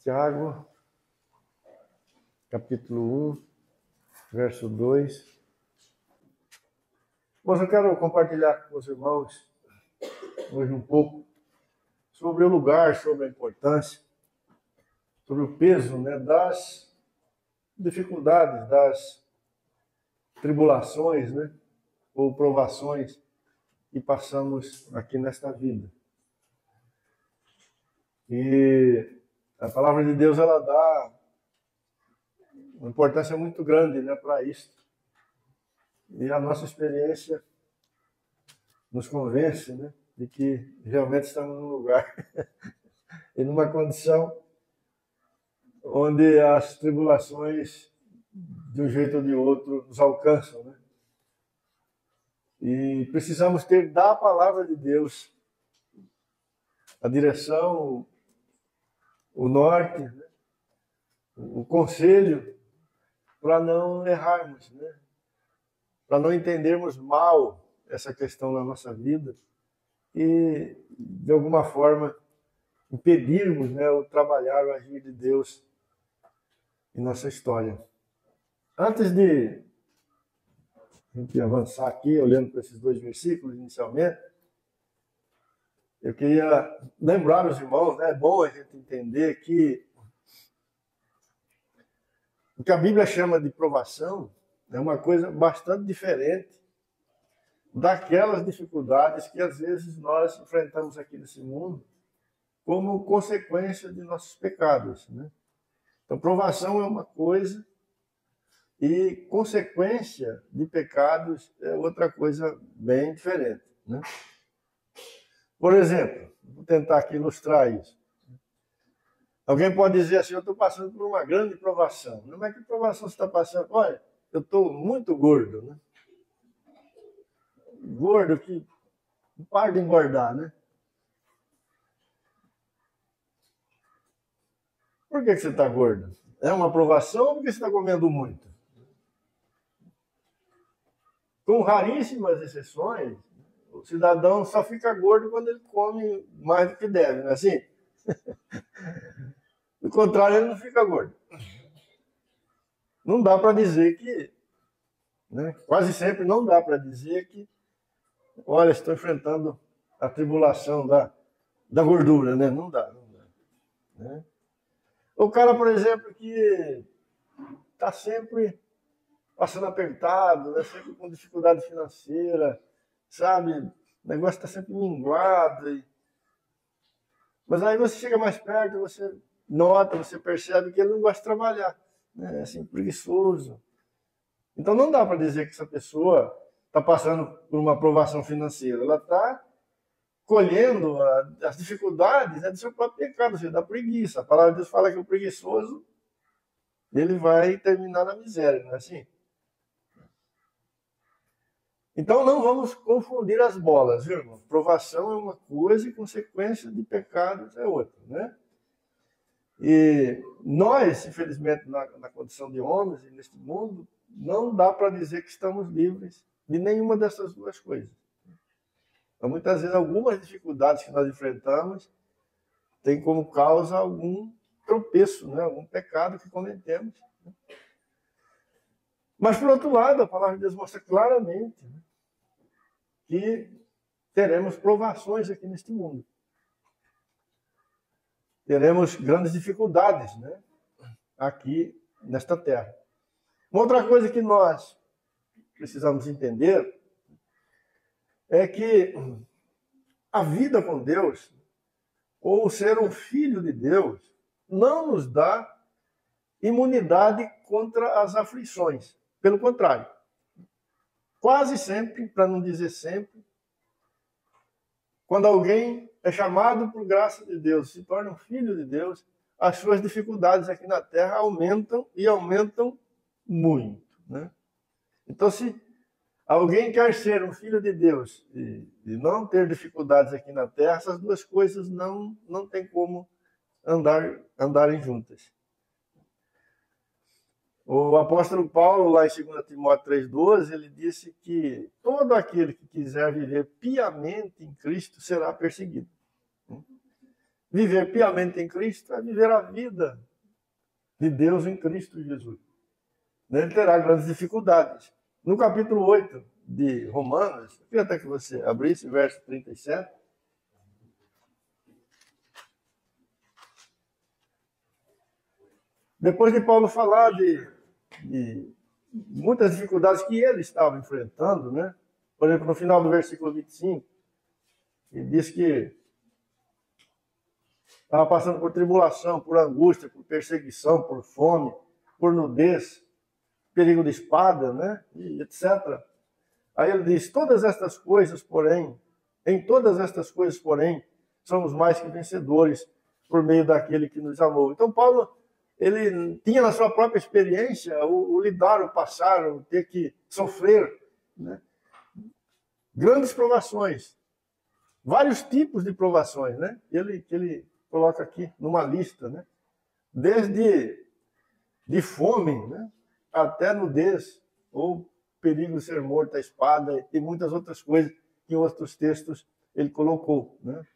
Tiago, capítulo 1, verso 2. Mas eu quero compartilhar com os irmãos hoje um pouco sobre o lugar, sobre a importância, sobre o peso, das dificuldades, das tribulações, ou provações que passamos aqui nesta vida. E a palavra de Deus, ela dá uma importância muito grande, para isso. E a nossa experiência nos convence, de que realmente estamos num lugar e numa condição onde as tribulações, de um jeito ou de outro, nos alcançam, E precisamos ter da palavra de Deus a direção, o norte, o conselho, para não errarmos, para não entendermos mal essa questão na nossa vida e, de alguma forma, impedirmos o trabalhar, o agir de Deus em nossa história. Antes de a gente avançar aqui, olhando para esses dois versículos inicialmente, eu queria lembrar os irmãos, é bom a gente entender que o que a Bíblia chama de provação é uma coisa bastante diferente daquelas dificuldades que às vezes nós enfrentamos aqui nesse mundo como consequência de nossos pecados, Então, provação é uma coisa e consequência de pecados é outra coisa bem diferente, Por exemplo, vou tentar aqui ilustrar isso. Alguém pode dizer assim, eu estou passando por uma grande provação. Não é que provação você está passando? Olha, eu estou muito gordo, Gordo que não para de engordar, Por que você está gordo? É uma provação ou porque você está comendo muito? Com raríssimas exceções, o cidadão só fica gordo quando ele come mais do que deve, não é assim? Do contrário, ele não fica gordo. Não dá para dizer que, quase sempre não dá para dizer que, olha, estou enfrentando a tribulação da gordura, Não dá. O cara, por exemplo, que está sempre passando apertado, sempre com dificuldade financeira, sabe? O negócio está sempre minguado. Mas aí você chega mais perto, você nota, você percebe que ele não gosta de trabalhar, É assim, preguiçoso. Então não dá para dizer que essa pessoa está passando por uma provação financeira. Ela está colhendo as dificuldades do seu próprio pecado, ou seja, da preguiça. A palavra de Deus fala que o preguiçoso ele vai terminar na miséria, não é assim? Então não vamos confundir as bolas, viu, irmão? Provação é uma coisa e consequência de pecados é outra, E nós, infelizmente, na condição de homens e neste mundo, não dá para dizer que estamos livres de nenhuma dessas duas coisas. Então, muitas vezes, algumas dificuldades que nós enfrentamos têm como causa algum tropeço, algum pecado que cometemos. Mas, por outro lado, a palavra de Deus mostra claramente que teremos provações aqui neste mundo. Teremos grandes dificuldades, aqui nesta terra. Uma outra coisa que nós precisamos entender é que a vida com Deus, ou ser um filho de Deus, não nos dá imunidade contra as aflições. Pelo contrário, quase sempre, para não dizer sempre, quando alguém é chamado por graça de Deus, se torna um filho de Deus, as suas dificuldades aqui na terra aumentam e aumentam muito. Então, se alguém quer ser um filho de Deus e não ter dificuldades aqui na terra, essas duas coisas não tem como andarem juntas. O apóstolo Paulo, lá em 2 Timóteo 3,12, ele disse que todo aquele que quiser viver piamente em Cristo será perseguido. viver piamente em Cristo é viver a vida de Deus em Cristo Jesus. Ele terá grandes dificuldades. No capítulo 8 de Romanos, eu queria até que você abrisse, verso 37. Depois de Paulo falar de muitas dificuldades que ele estava enfrentando, né? Por exemplo, no final do versículo 25, ele diz que estava passando por tribulação, por angústia, por perseguição, por fome, por nudez, perigo de espada, né? E etc. Aí ele diz, todas estas coisas, porém, em todas estas coisas, porém, somos mais que vencedores por meio daquele que nos amou. Então, Paulo, ele tinha na sua própria experiência o lidar, o passar, o ter que sofrer, né? Grandes provações, vários tipos de provações, né? Ele coloca aqui numa lista, né? Desde de fome, né? Até nudez, ou perigo de ser morto à espada e muitas outras coisas que em outros textos ele colocou, né?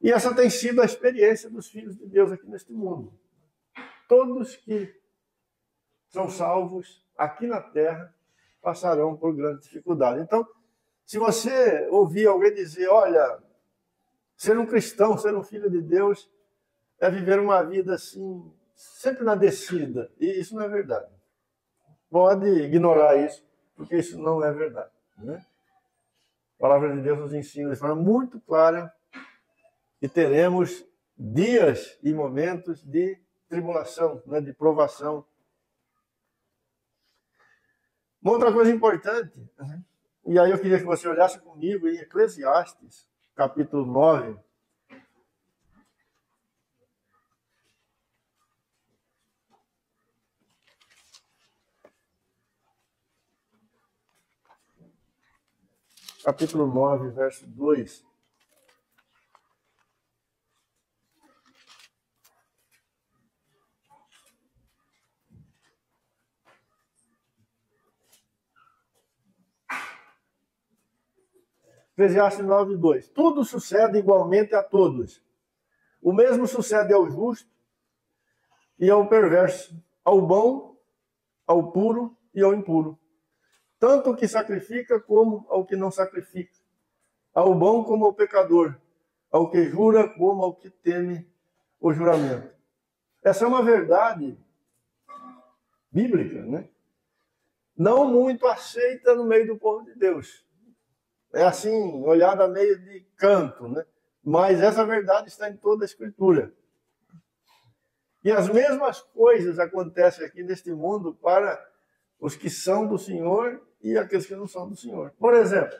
E essa tem sido a experiência dos filhos de Deus aqui neste mundo. Todos que são salvos aqui na terra passarão por grande dificuldade. Então, se você ouvir alguém dizer, olha, ser um cristão, ser um filho de Deus, é viver uma vida assim, sempre na descida. E isso não é verdade. Pode ignorar isso, porque isso não é verdade, né? A palavra de Deus nos ensina de forma muito clara que teremos dias e momentos de tribulação, né, de provação. Uma outra coisa importante, né? E aí eu queria que você olhasse comigo em Eclesiastes, capítulo 9. Capítulo 9, verso 2. Eclesiastes 9, 2. Tudo sucede igualmente a todos. O mesmo sucede ao justo e ao perverso, ao bom, ao puro e ao impuro. Tanto ao que sacrifica como ao que não sacrifica. Ao bom como ao pecador. Ao que jura como ao que teme o juramento. Essa é uma verdade bíblica, né? Não muito aceita no meio do povo de Deus. É assim, olhada meio de canto, né? Mas essa verdade está em toda a Escritura. E as mesmas coisas acontecem aqui neste mundo para os que são do Senhor e aqueles que não são do Senhor. Por exemplo,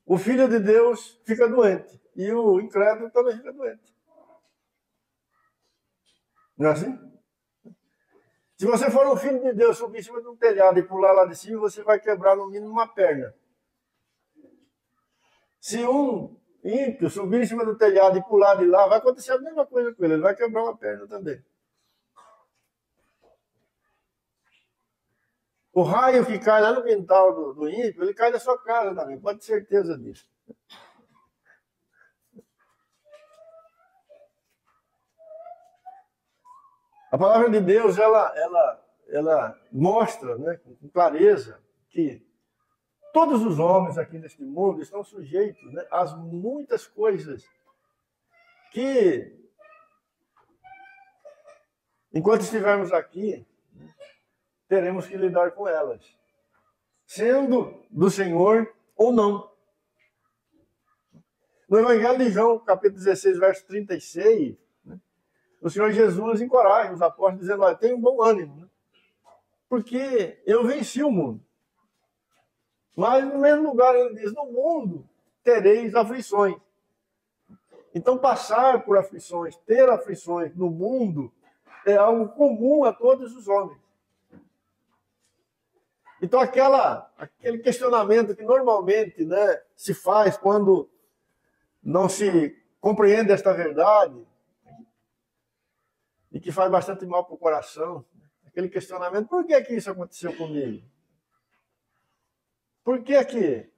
o filho de Deus fica doente e o incrédulo também fica doente. Não é assim? Se você for um filho de Deus, subir em cima de um telhado e pular lá de cima, você vai quebrar no mínimo uma perna. Se um ímpio subir em cima do telhado e pular de lá, vai acontecer a mesma coisa com ele. Ele vai quebrar uma perna também. O raio que cai lá no quintal do ímpio, ele cai na sua casa também. Pode ter certeza disso. A palavra de Deus, ela mostra, né, com clareza que todos os homens aqui neste mundo estão sujeitos, né, às muitas coisas que, enquanto estivermos aqui, né, teremos que lidar com elas, sendo do Senhor ou não. No Evangelho de João, capítulo 16, verso 36, né, o Senhor Jesus encoraja os apóstolos, dizendo, olha, tenham bom ânimo, né, porque eu venci o mundo. Mas no mesmo lugar ele diz, no mundo tereis aflições. Então passar por aflições, ter aflições no mundo é algo comum a todos os homens. Então aquele questionamento que normalmente, né, se faz quando não se compreende esta verdade e que faz bastante mal para o coração, aquele questionamento, por que isso aconteceu comigo? Por que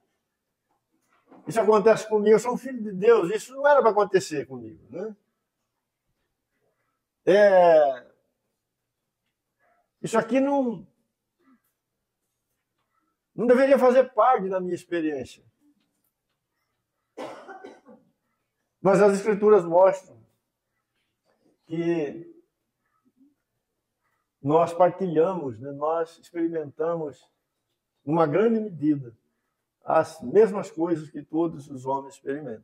Isso acontece comigo, eu sou um filho de Deus, isso não era para acontecer comigo, né? Isso aqui não deveria fazer parte da minha experiência. Mas as Escrituras mostram que nós partilhamos, né? Nós experimentamos, numa grande medida, as mesmas coisas que todos os homens experimentam.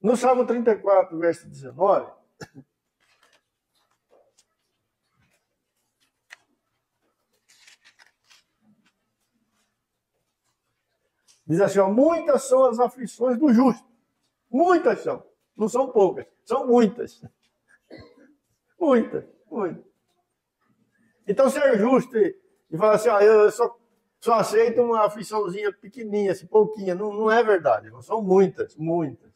No Salmo 34, verso 19, diz assim, ó, muitas são as aflições do justo. Muitas são. Não são poucas, são muitas. Muitas, muitas. Então, ser justo e falar assim, ó, eu só aceito uma afliçãozinha pequenininha, assim, pouquinha, não é verdade. São muitas, muitas.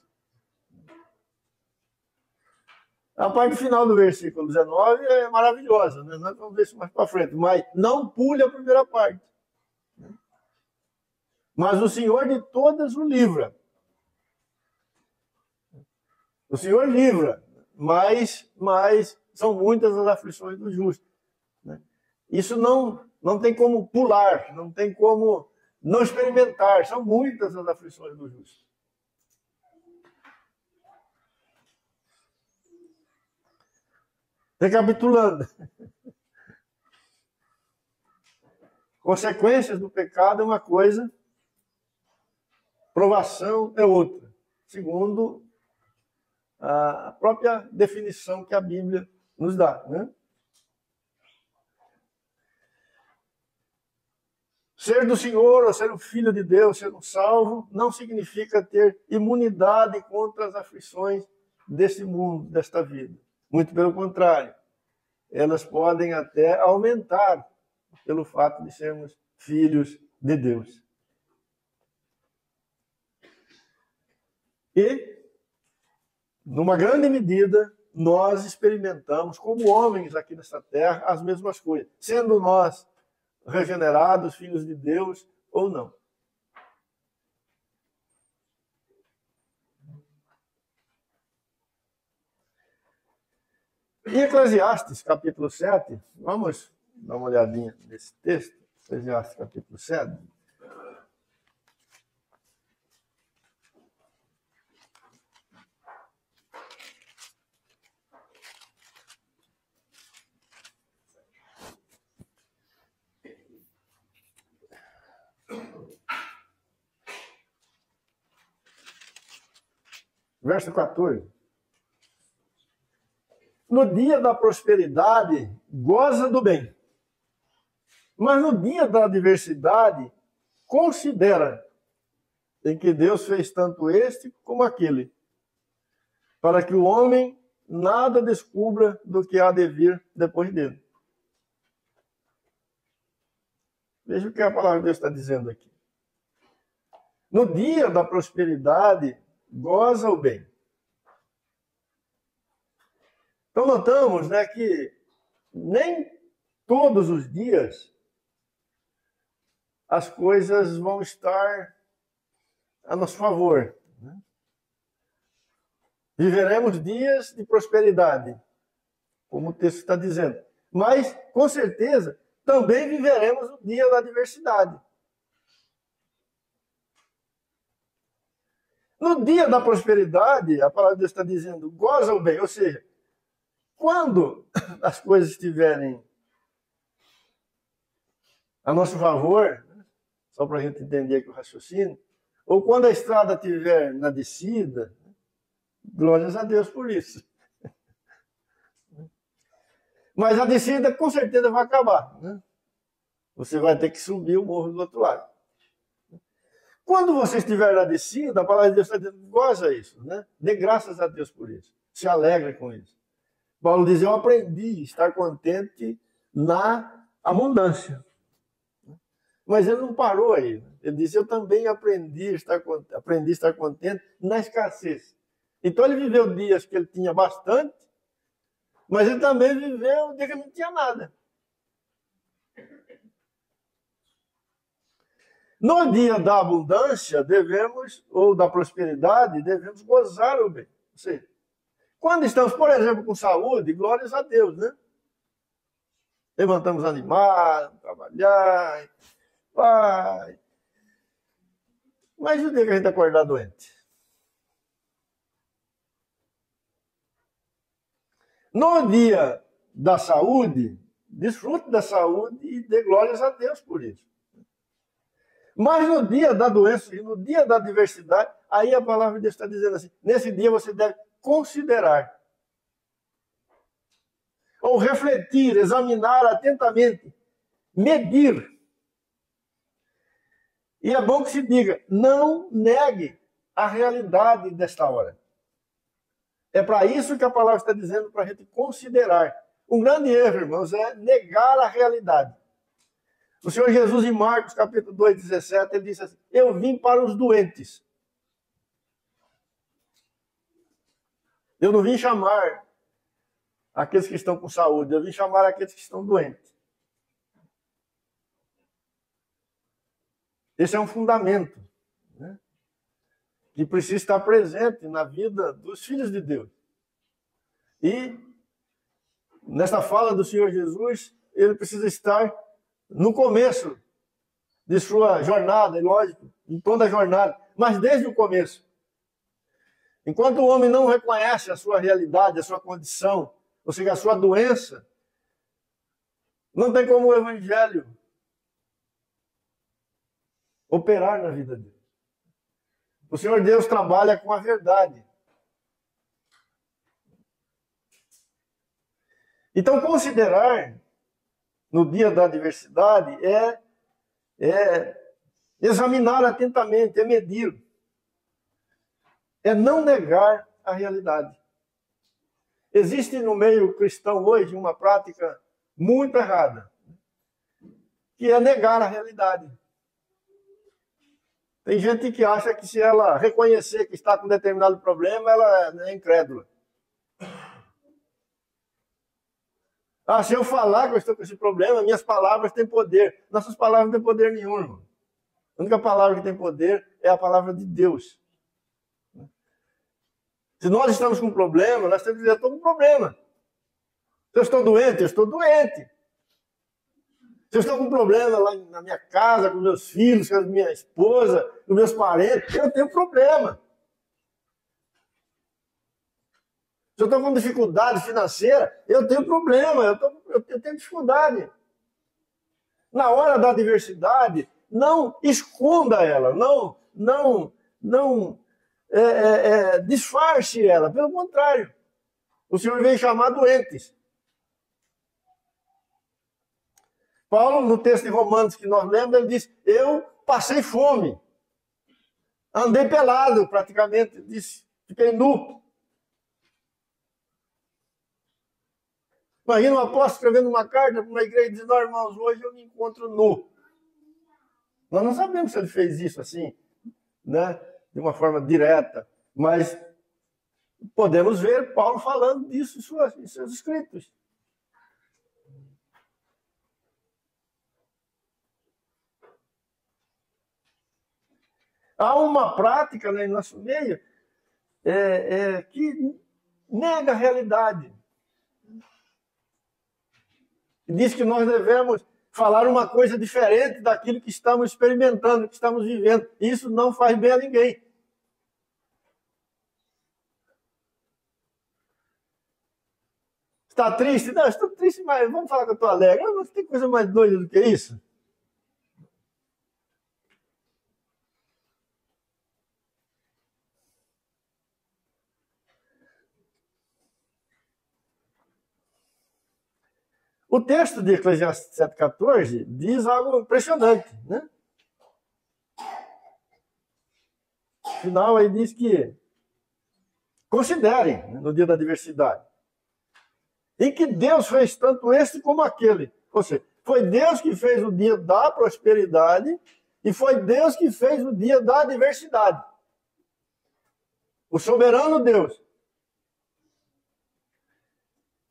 A parte final do versículo 19 é maravilhosa, né? Nós vamos ver isso mais para frente. Mas não pule a primeira parte. Mas o Senhor de todas o livra. O Senhor livra, mas são muitas as aflições do justo. Isso não tem como pular, não tem como não experimentar. São muitas as aflições do justo. Recapitulando. Consequências do pecado é uma coisa, provação é outra. Segundo a própria definição que a Bíblia nos dá, né? Ser do Senhor, ou ser um filho de Deus, ser um salvo, não significa ter imunidade contra as aflições desse mundo, desta vida. Muito pelo contrário, elas podem até aumentar pelo fato de sermos filhos de Deus. E, numa grande medida, nós experimentamos, como homens aqui nessa terra, as mesmas coisas, sendo nós regenerados, filhos de Deus ou não. Em Eclesiastes, capítulo 7, vamos dar uma olhadinha nesse texto, Eclesiastes, capítulo 7. Verso 14. No dia da prosperidade, goza do bem. Mas no dia da adversidade, considera em que Deus fez tanto este como aquele, para que o homem nada descubra do que há de vir depois dele. Veja o que a palavra de Deus está dizendo aqui. No dia da prosperidade, goza o bem. Então notamos, né, que nem todos os dias as coisas vão estar a nosso favor. Né? Viveremos dias de prosperidade, como o texto está dizendo. Mas, com certeza, também viveremos o dia da adversidade. No dia da prosperidade, a palavra de Deus está dizendo, goza o bem, ou seja, quando as coisas estiverem a nosso favor, só para a gente entender aqui o raciocínio, ou quando a estrada estiver na descida, glórias a Deus por isso. Mas a descida com certeza vai acabar. Né? Você vai ter que subir o morro do outro lado. Quando você estiver na descida, a palavra de Deus está dizendo, goza isso, né? Dê graças a Deus por isso. Se alegre com isso. Paulo diz, eu aprendi a estar contente na abundância. Mas ele não parou aí. Ele disse, eu também aprendi a estar contente na escassez. Então ele viveu dias que ele tinha bastante, mas ele também viveu um dia que ele não tinha nada. No dia da abundância, devemos, ou da prosperidade, devemos gozar o bem. Ou seja, quando estamos, por exemplo, com saúde, glórias a Deus, né? Levantamos animados, trabalhar, pai. Mas e o dia que a gente acordar doente? No dia da saúde, desfrute da saúde e dê glórias a Deus por isso. Mas no dia da doença e no dia da adversidade, aí a palavra de Deus está dizendo assim, nesse dia você deve considerar, ou refletir, examinar atentamente, medir. E é bom que se diga, não negue a realidade desta hora. É para isso que a palavra está dizendo, para a gente considerar. Um grande erro, irmãos, é negar a realidade. O Senhor Jesus, em Marcos, capítulo 2, 17, ele disse assim, eu vim para os doentes. Eu não vim chamar aqueles que estão com saúde, eu vim chamar aqueles que estão doentes. Esse é um fundamento, né, que precisa estar presente na vida dos filhos de Deus. E, nessa fala do Senhor Jesus, ele precisa estar no começo de sua jornada, é lógico, em toda a jornada, mas desde o começo. Enquanto o homem não reconhece a sua realidade, a sua condição, ou seja, a sua doença, não tem como o evangelho operar na vida dele. O Senhor Deus trabalha com a verdade. Então, considerar no dia da adversidade é examinar atentamente, é medir, é não negar a realidade. Existe no meio cristão hoje uma prática muito errada, que é negar a realidade. Tem gente que acha que se ela reconhecer que está com determinado problema, ela é incrédula. Ah, se eu falar que eu estou com esse problema, minhas palavras têm poder. Nossas palavras não têm poder nenhum, irmão. A única palavra que tem poder é a palavra de Deus. Se nós estamos com um problema, nós temos que dizer, eu estou com um problema. Se eu estou doente, eu estou doente. Se eu estou com um problema lá na minha casa, com meus filhos, com a minha esposa, com meus parentes, eu tenho problema. Se eu estou com dificuldade financeira, eu tenho problema, eu tenho dificuldade. Na hora da adversidade, não esconda ela, não disfarce ela. Pelo contrário, o Senhor veio chamar doentes. Paulo, no texto de Romanos que nós lemos, ele diz, eu passei fome, andei pelado praticamente, disse, fiquei nu. Imagina um apóstolo escrevendo uma carta para uma igreja e dizendo, irmãos, hoje eu me encontro nu. Nós não sabemos se ele fez isso assim, né, de uma forma direta, mas podemos ver Paulo falando disso em seus escritos. Há uma prática, né, em nosso meio que nega a realidade. Diz que nós devemos falar uma coisa diferente daquilo que estamos experimentando, que estamos vivendo. Isso não faz bem a ninguém. Está triste? Não, estou triste, mas vamos falar que eu estou alegre. Mas tem coisa mais doida do que isso? O texto de Eclesiastes 7,14 diz algo impressionante, né? No final aí diz que considerem, né, no dia da adversidade, e que Deus fez tanto este como aquele. Ou seja, foi Deus que fez o dia da prosperidade e foi Deus que fez o dia da adversidade. O soberano Deus.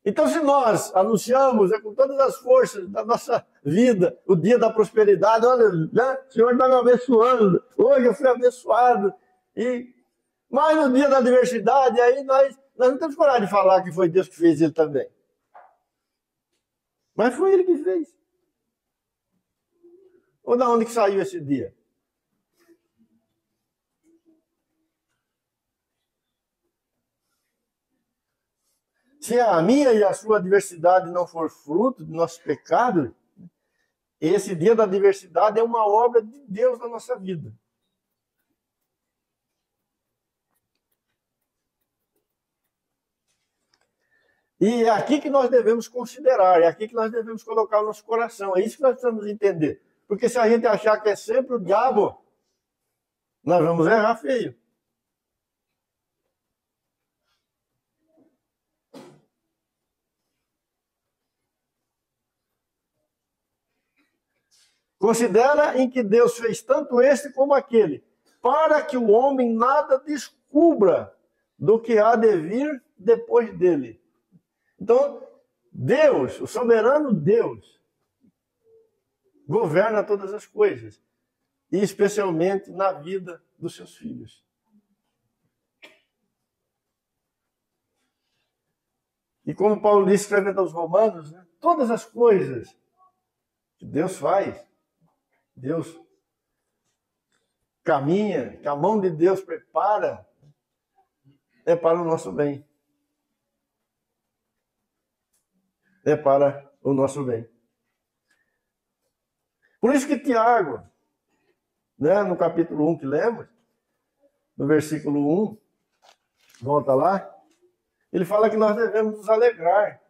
Então, se nós anunciamos com todas as forças da nossa vida o dia da prosperidade, olha, né? O Senhor está me abençoando, hoje eu fui abençoado, mas no dia da adversidade, aí nós não temos coragem de falar que foi Deus que fez ele também. Mas foi ele que fez. Ou de onde que saiu esse dia? Se a minha e a sua adversidade não for fruto do nosso pecado, esse dia da adversidade é uma obra de Deus na nossa vida. E é aqui que nós devemos considerar, é aqui que nós devemos colocar o nosso coração. É isso que nós precisamos entender. Porque se a gente achar que é sempre o diabo, nós vamos errar feio. Considera em que Deus fez tanto este como aquele, para que o homem nada descubra do que há de vir depois dele. Então, Deus, o soberano Deus, governa todas as coisas, e especialmente na vida dos seus filhos. E como Paulo disse escrevendo aos Romanos, né, todas as coisas que Deus faz, Deus caminha, que a mão de Deus prepara, é para o nosso bem. É para o nosso bem. Por isso que Tiago, né, no capítulo 1 que lemos, no versículo 1, volta lá, ele fala que nós devemos nos alegrar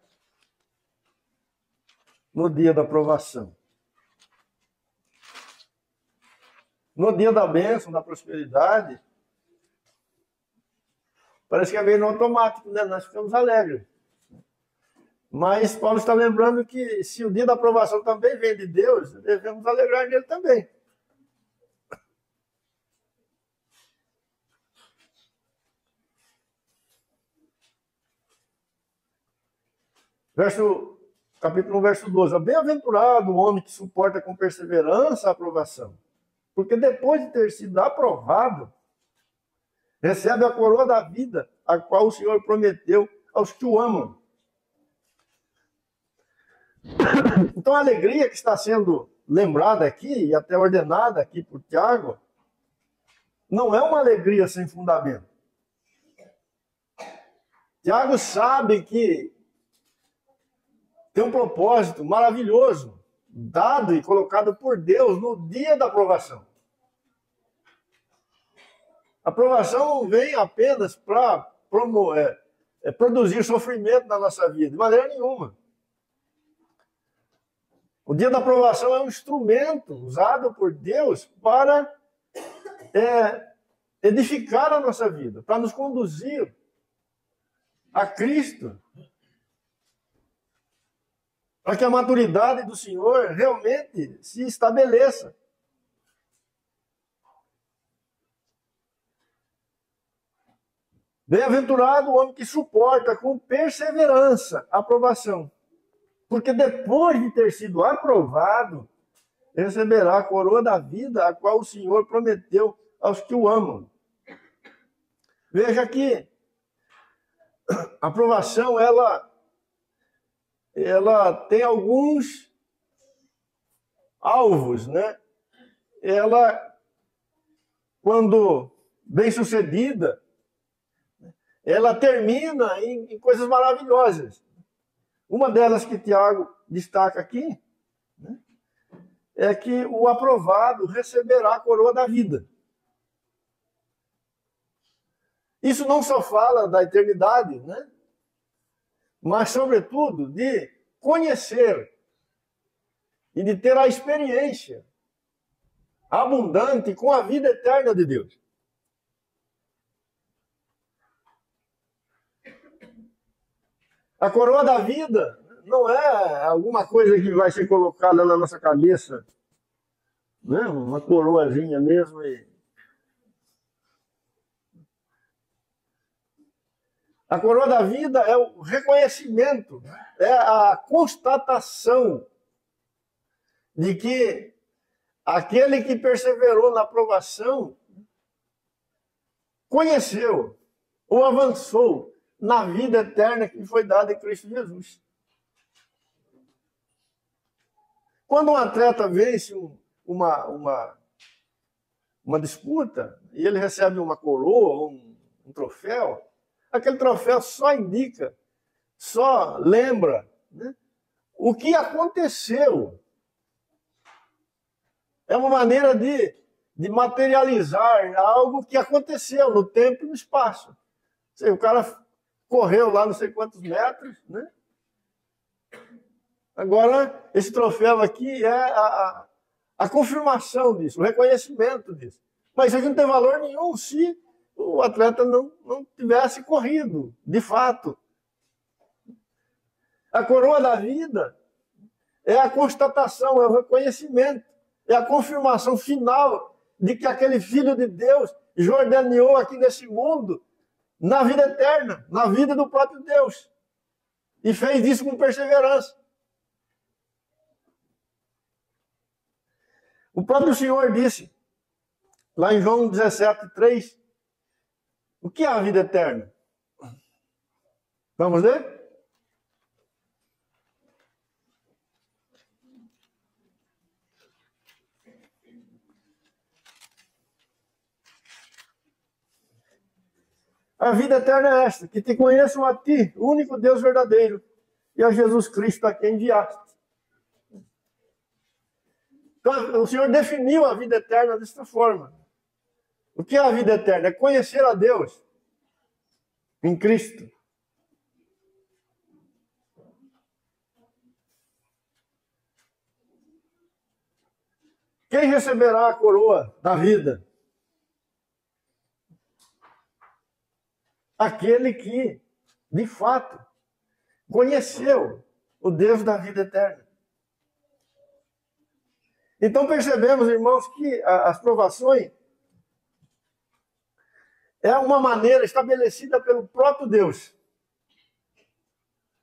no dia da provação. No dia da bênção, da prosperidade, parece que é meio no automático, né? Nós ficamos alegres. Mas Paulo está lembrando que se o dia da aprovação também vem de Deus, devemos alegrar nele também. Capítulo 1, verso 12. Bem-aventurado o homem que suporta com perseverança a aprovação. Porque depois de ter sido aprovado, recebe a coroa da vida, a qual o Senhor prometeu aos que o amam. Então a alegria que está sendo lembrada aqui, e até ordenada aqui por Tiago, não é uma alegria sem fundamento. Tiago sabe que tem um propósito maravilhoso, dado e colocado por Deus no dia da aprovação. A aprovação não vem apenas para produzir sofrimento na nossa vida, de maneira nenhuma. O dia da aprovação é um instrumento usado por Deus para edificar a nossa vida, para nos conduzir a Cristo, para que a maturidade do Senhor realmente se estabeleça. Bem-aventurado o homem que suporta com perseverança a aprovação, porque depois de ter sido aprovado, receberá a coroa da vida, a qual o Senhor prometeu aos que o amam. Veja que a aprovação, ela tem alguns alvos, né? Ela, quando bem sucedida, ela termina em coisas maravilhosas. Uma delas que Tiago destaca aqui, né, é que o aprovado receberá a coroa da vida. Isso não só fala da eternidade, né? Mas, sobretudo, de conhecer e de ter a experiência abundante com a vida eterna de Deus. A coroa da vida não é alguma coisa que vai ser colocada na nossa cabeça, né? Uma coroazinha mesmo. A coroa da vida é o reconhecimento, é a constatação de que aquele que perseverou na provação conheceu ou avançou na vida eterna que foi dada em Cristo Jesus. Quando um atleta vence uma disputa e ele recebe uma coroa, um troféu, aquele troféu só indica, só lembra, né, o que aconteceu. É uma maneira de materializar algo que aconteceu no tempo e no espaço. O cara correu lá não sei quantos metros, né? Agora, esse troféu aqui é a confirmação disso, o reconhecimento disso. Mas isso aqui não tem valor nenhum se o atleta não tivesse corrido, de fato. A coroa da vida é a constatação, é o reconhecimento, é a confirmação final de que aquele Filho de Deus jordaneou aqui nesse mundo na vida eterna, na vida do próprio Deus. E fez isso com perseverança. O próprio Senhor disse, lá em João 17:3, o que é a vida eterna? Vamos ler? A vida eterna é esta, que te conheçam a ti, o único Deus verdadeiro, e a Jesus Cristo a quem enviaste. Então, o Senhor definiu a vida eterna desta forma. O que é a vida eterna? É conhecer a Deus em Cristo. Quem receberá a coroa da vida? Aquele que, de fato, conheceu o Deus da vida eterna. Então percebemos, irmãos, que as provações é uma maneira estabelecida pelo próprio Deus.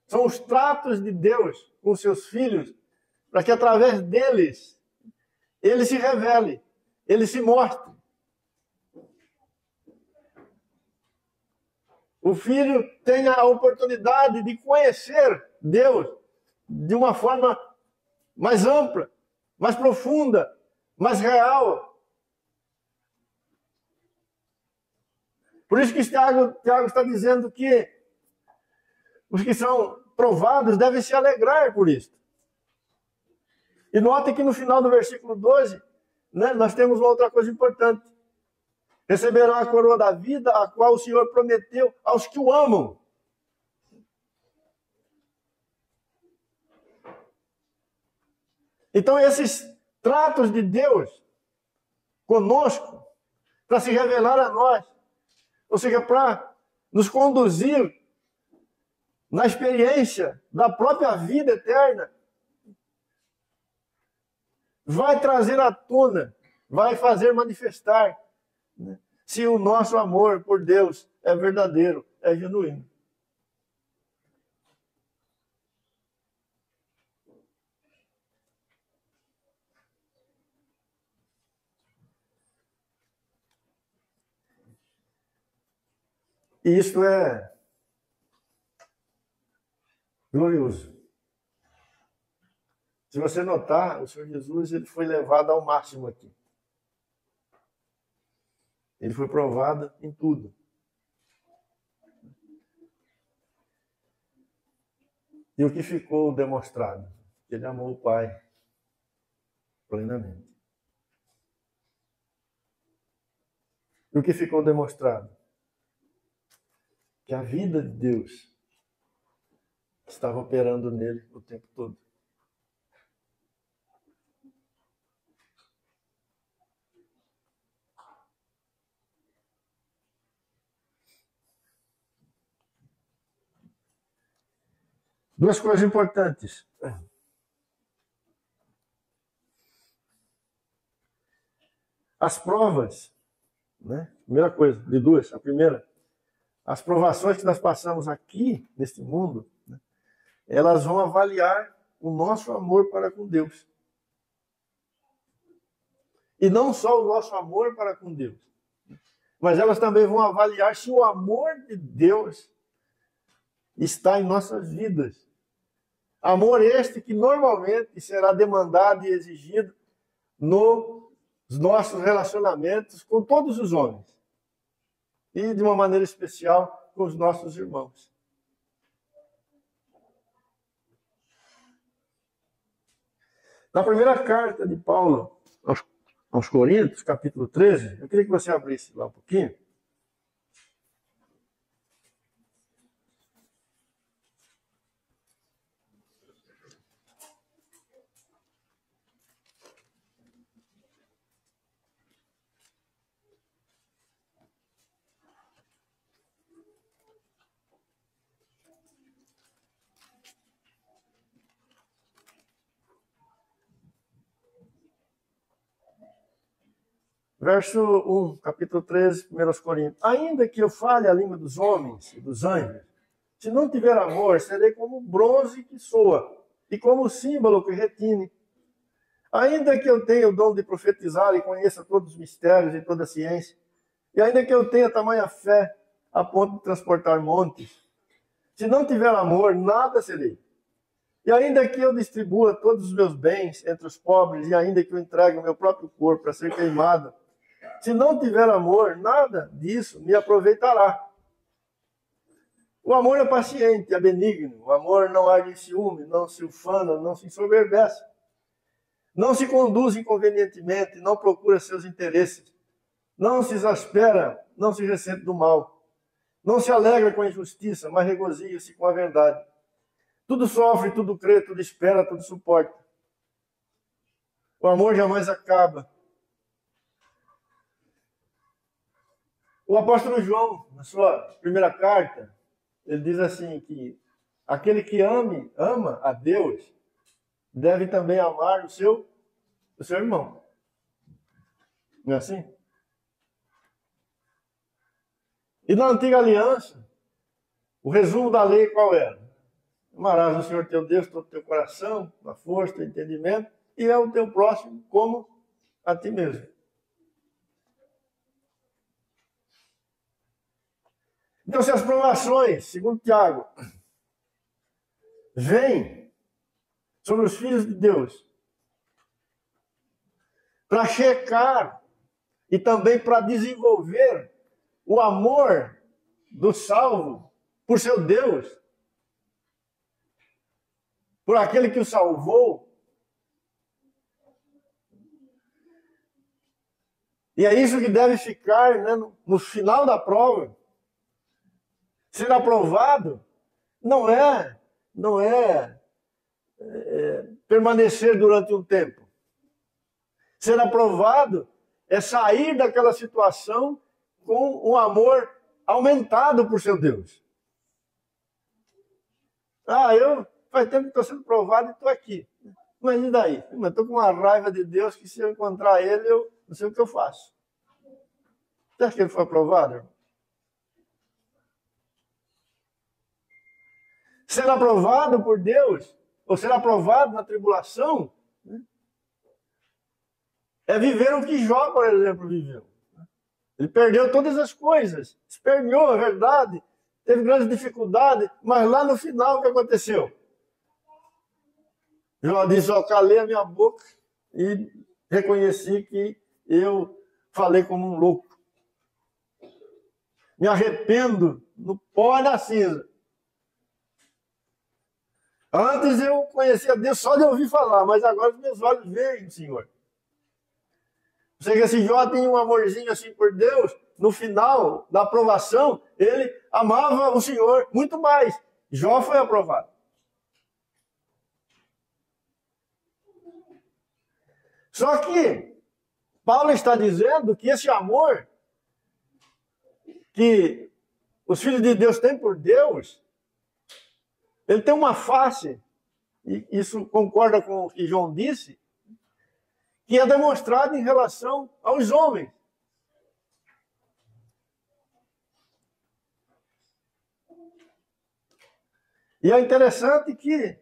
São os tratos de Deus com seus filhos, para que através deles ele se revele, ele se mostre. O filho tem a oportunidade de conhecer Deus de uma forma mais ampla, mais profunda, mais real. Por isso que Tiago está dizendo que os que são provados devem se alegrar por isso. E note que no final do versículo 12, né, nós temos uma outra coisa importante. Receberão a coroa da vida, a qual o Senhor prometeu aos que o amam. Então, esses tratos de Deus conosco, para se revelar a nós, ou seja, para nos conduzir na experiência da própria vida eterna, vai trazer à tona, vai fazer manifestar, né, se o nosso amor por Deus é verdadeiro, é genuíno. E isso é glorioso. Se você notar, o Senhor Jesus ele foi levado ao máximo aqui. Ele foi provado em tudo. E o que ficou demonstrado? Ele amou o Pai plenamente. E o que ficou demonstrado? Que a vida de Deus estava operando nele o tempo todo. Duas coisas importantes. As provas, né? Primeira coisa, de duas. A primeira, as provações que nós passamos aqui, neste mundo, né, elas vão avaliar o nosso amor para com Deus. E não só o nosso amor para com Deus, mas elas também vão avaliar se o amor de Deus está em nossas vidas. Amor este que normalmente será demandado e exigido nos nossos relacionamentos com todos os homens. E de uma maneira especial com os nossos irmãos. Na primeira carta de Paulo aos Coríntios, capítulo 13, eu queria que você abrisse lá um pouquinho. Verso 1, capítulo 13, 1 Coríntios. Ainda que eu fale a língua dos homens e dos anjos, se não tiver amor, serei como bronze que soa, e como símbolo que retine. Ainda que eu tenha o dom de profetizar e conheça todos os mistérios e toda a ciência, e ainda que eu tenha tamanha fé a ponto de transportar montes, se não tiver amor, nada serei. E ainda que eu distribua todos os meus bens entre os pobres, e ainda que eu entregue o meu próprio corpo para ser queimado, se não tiver amor, nada disso me aproveitará. O amor é paciente, é benigno. O amor não arde em ciúme, não se ufana, não se ensoberbece. Não se conduz inconvenientemente, não procura seus interesses. Não se exaspera, não se ressente do mal. Não se alegra com a injustiça, mas regozija-se com a verdade. Tudo sofre, tudo crê, tudo espera, tudo suporta. O amor jamais acaba. O apóstolo João, na sua primeira carta, ele diz assim que aquele que ama a Deus deve também amar o seu irmão. Não é assim? E na antiga aliança, o resumo da lei qual era? Amarás o Senhor teu Deus todo o teu coração, a força, o entendimento, e é o teu próximo como a ti mesmo. Então, se as provações, segundo Tiago, vêm sobre os filhos de Deus para checar e também para desenvolver o amor do salvo por seu Deus, por aquele que o salvou. E é isso que deve ficar, né, no final da prova. Ser aprovado não é permanecer durante um tempo. Ser aprovado é sair daquela situação com um amor aumentado por seu Deus. Faz tempo que estou sendo provado e estou aqui. Mas e daí? Eu estou com uma raiva de Deus que se eu encontrar ele, eu não sei o que eu faço. Você acha que ele foi aprovado, irmão? Ser aprovado por Deus, ou ser aprovado na tribulação, né, é viver o que Jó, por exemplo, viveu. Ele perdeu todas as coisas, esperneou, é verdade, teve grandes dificuldades, mas lá no final o que aconteceu? Jó disse, calei a minha boca e reconheci que eu falei como um louco. Me arrependo no pó e na cinza. Antes eu conhecia Deus só de ouvir falar, mas agora os meus olhos veem, Senhor. Você que esse Jó tinha um amorzinho assim por Deus, no final da aprovação, ele amava o Senhor muito mais. Jó foi aprovado. Só que Paulo está dizendo que esse amor que os filhos de Deus têm por Deus, ele tem uma face, e isso concorda com o que João disse, que é demonstrado em relação aos homens. E é interessante que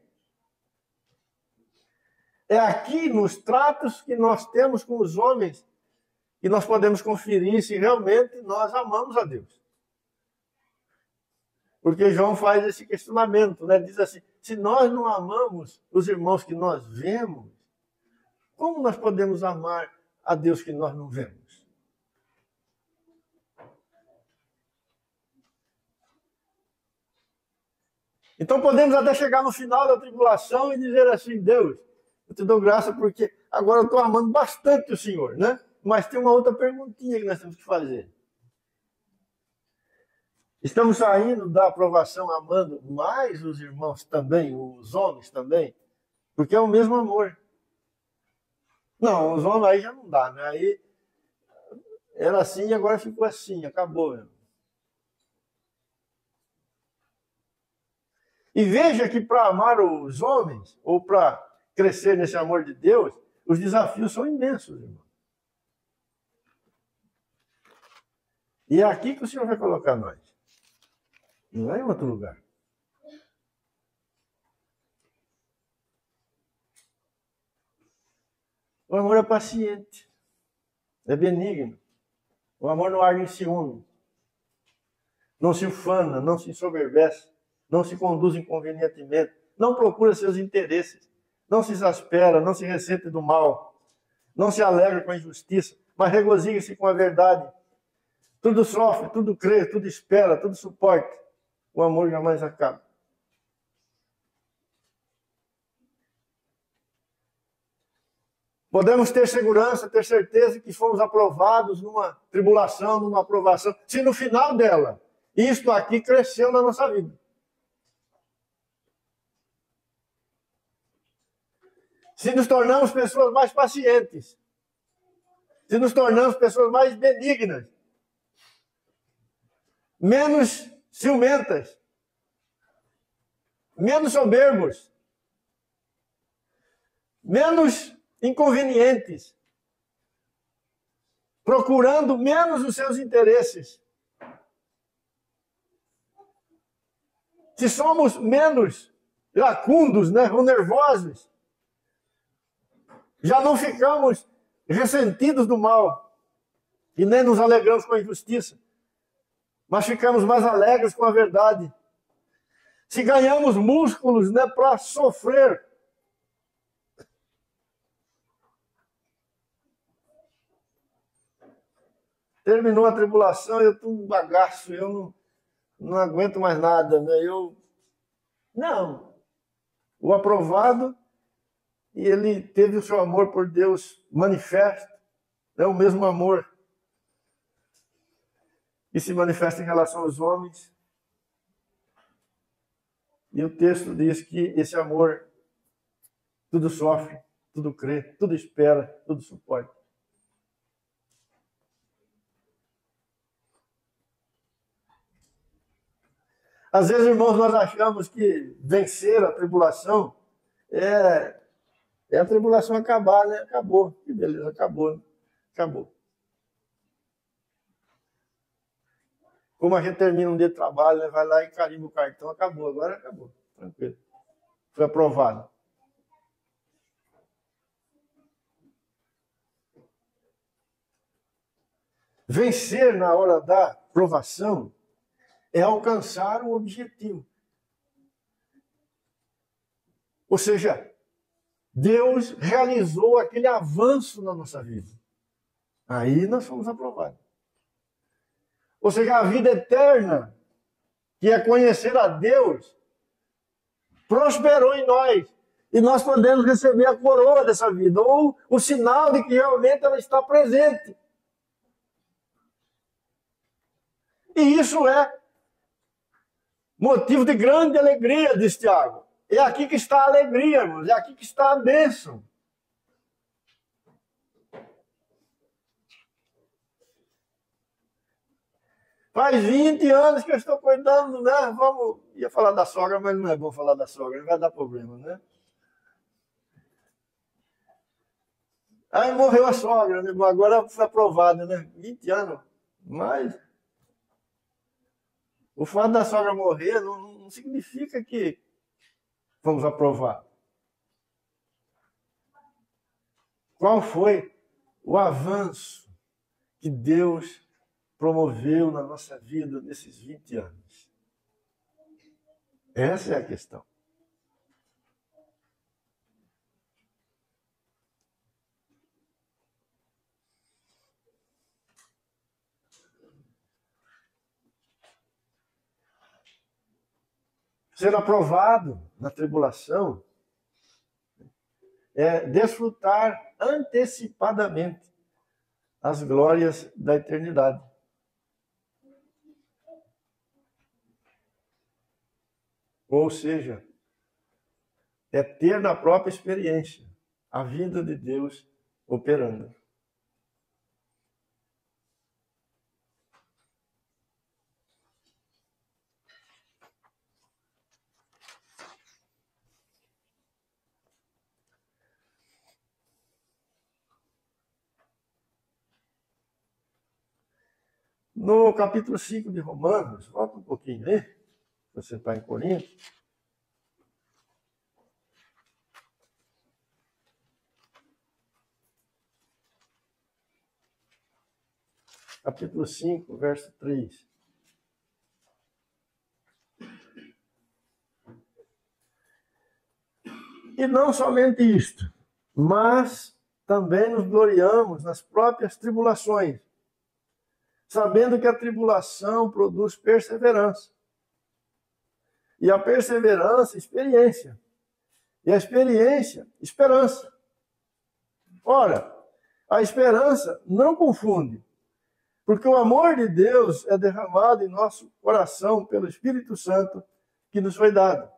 é aqui nos tratos que nós temos com os homens que nós podemos conferir se realmente nós amamos a Deus. Porque João faz esse questionamento, né? Diz assim, se nós não amamos os irmãos que nós vemos, como nós podemos amar a Deus que nós não vemos? Então podemos até chegar no final da tribulação e dizer assim, Deus, eu te dou graça porque agora eu estou amando bastante o Senhor, né? Mas tem uma outra perguntinha que nós temos que fazer. Estamos saindo da aprovação amando mais os irmãos também, os homens também, porque é o mesmo amor. Não, os homens aí já não dá, né? Aí era assim e agora ficou assim, acabou. Né? E veja que para amar os homens, ou para crescer nesse amor de Deus, os desafios são imensos, irmão. E é aqui que o Senhor vai colocar nós. Não é em outro lugar. O amor é paciente, é benigno. O amor não arde em ciúme, não se ufana, não se ensoberbece, não se conduz inconvenientemente, não procura seus interesses, não se exaspera, não se ressente do mal, não se alegra com a injustiça, mas regozija-se com a verdade. Tudo sofre, tudo crê, tudo espera, tudo suporta. O amor jamais acaba. Podemos ter segurança, ter certeza que fomos aprovados numa tribulação, numa aprovação, se no final dela, isto aqui cresceu na nossa vida. Se nos tornamos pessoas mais pacientes, se nos tornamos pessoas mais benignas, menos ciumentas, menos soberbos, menos inconvenientes, procurando menos os seus interesses. Se somos menos iracundos, né, ou nervosos, já não ficamos ressentidos do mal e nem nos alegramos com a injustiça, mas ficamos mais alegres com a verdade. Se ganhamos músculos, né, para sofrer, terminou a tribulação, eu estou um bagaço, eu não aguento mais nada, né? Não. O aprovado, e ele teve o seu amor por Deus manifesto, é o mesmo amor que se manifesta em relação aos homens. E o texto diz que esse amor tudo sofre, tudo crê, tudo espera, tudo suporta. Às vezes, irmãos, nós achamos que vencer a tribulação é a tribulação acabar, né? Acabou. Que beleza, acabou. Né? Acabou. Como a gente termina um dia de trabalho, né? Vai lá e carimba o cartão, acabou. Agora acabou. Tranquilo. Foi aprovado. Vencer na hora da provação é alcançar o objetivo. Ou seja, Deus realizou aquele avanço na nossa vida. Aí nós fomos aprovados. Ou seja, a vida eterna, que é conhecer a Deus, prosperou em nós. E nós podemos receber a coroa dessa vida, ou o sinal de que realmente ela está presente. E isso é motivo de grande alegria, diz Tiago. É aqui que está a alegria, irmãos. É aqui que está a bênção. Faz 20 anos que eu estou cuidando, né? Ia falar da sogra, mas não é bom falar da sogra, não vai dar problema, né? Aí morreu a sogra, né? Agora foi aprovada, né? 20 anos. Mas o fato da sogra morrer não significa que fomos aprovados? Qual foi o avanço que Deus promoveu na nossa vida nesses 20 anos? Essa é a questão. Ser aprovado na tribulação é desfrutar antecipadamente as glórias da eternidade. Ou seja, é ter na própria experiência a vida de Deus operando. No capítulo 5 de Romanos, volta um pouquinho aí, você está em Coríntios. Capítulo 5, verso 3. E não somente isto, mas também nos gloriamos nas próprias tribulações, sabendo que a tribulação produz perseverança. E a perseverança, experiência. E a experiência, esperança. Ora, a esperança não confunde, porque o amor de Deus é derramado em nosso coração pelo Espírito Santo que nos foi dado.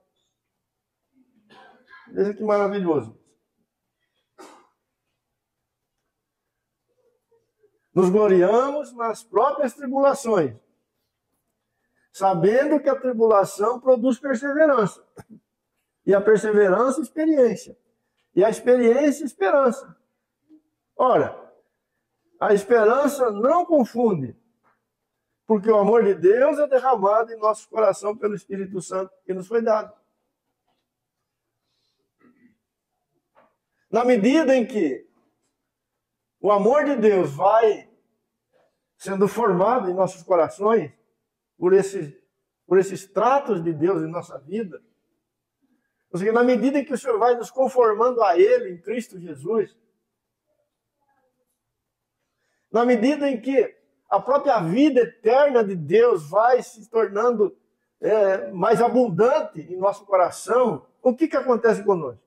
Veja que maravilhoso. Nos gloriamos nas próprias tribulações, sabendo que a tribulação produz perseverança. E a perseverança, experiência. E a experiência, esperança. Ora, a esperança não confunde, porque o amor de Deus é derramado em nosso coração pelo Espírito Santo que nos foi dado. Na medida em que o amor de Deus vai sendo formado em nossos corações, por esses tratos de Deus em nossa vida, ou seja, na medida em que o Senhor vai nos conformando a Ele, em Cristo Jesus, na medida em que a própria vida eterna de Deus vai se tornando mais abundante em nosso coração, o que acontece conosco?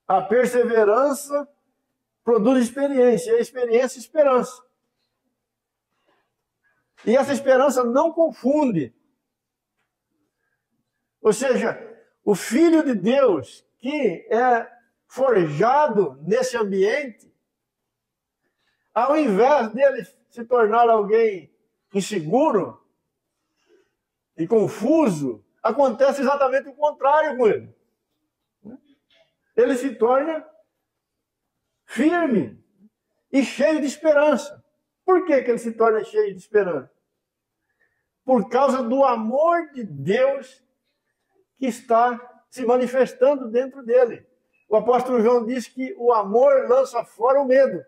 A perseverança produz experiência, e a experiência, esperança. E essa esperança não confunde. Ou seja, o Filho de Deus, que é forjado nesse ambiente, ao invés dele se tornar alguém inseguro e confuso, acontece exatamente o contrário com ele. Ele se torna firme e cheio de esperança. Por que ele se torna cheio de esperança? Por causa do amor de Deus que está se manifestando dentro dele. O apóstolo João diz que o amor lança fora o medo.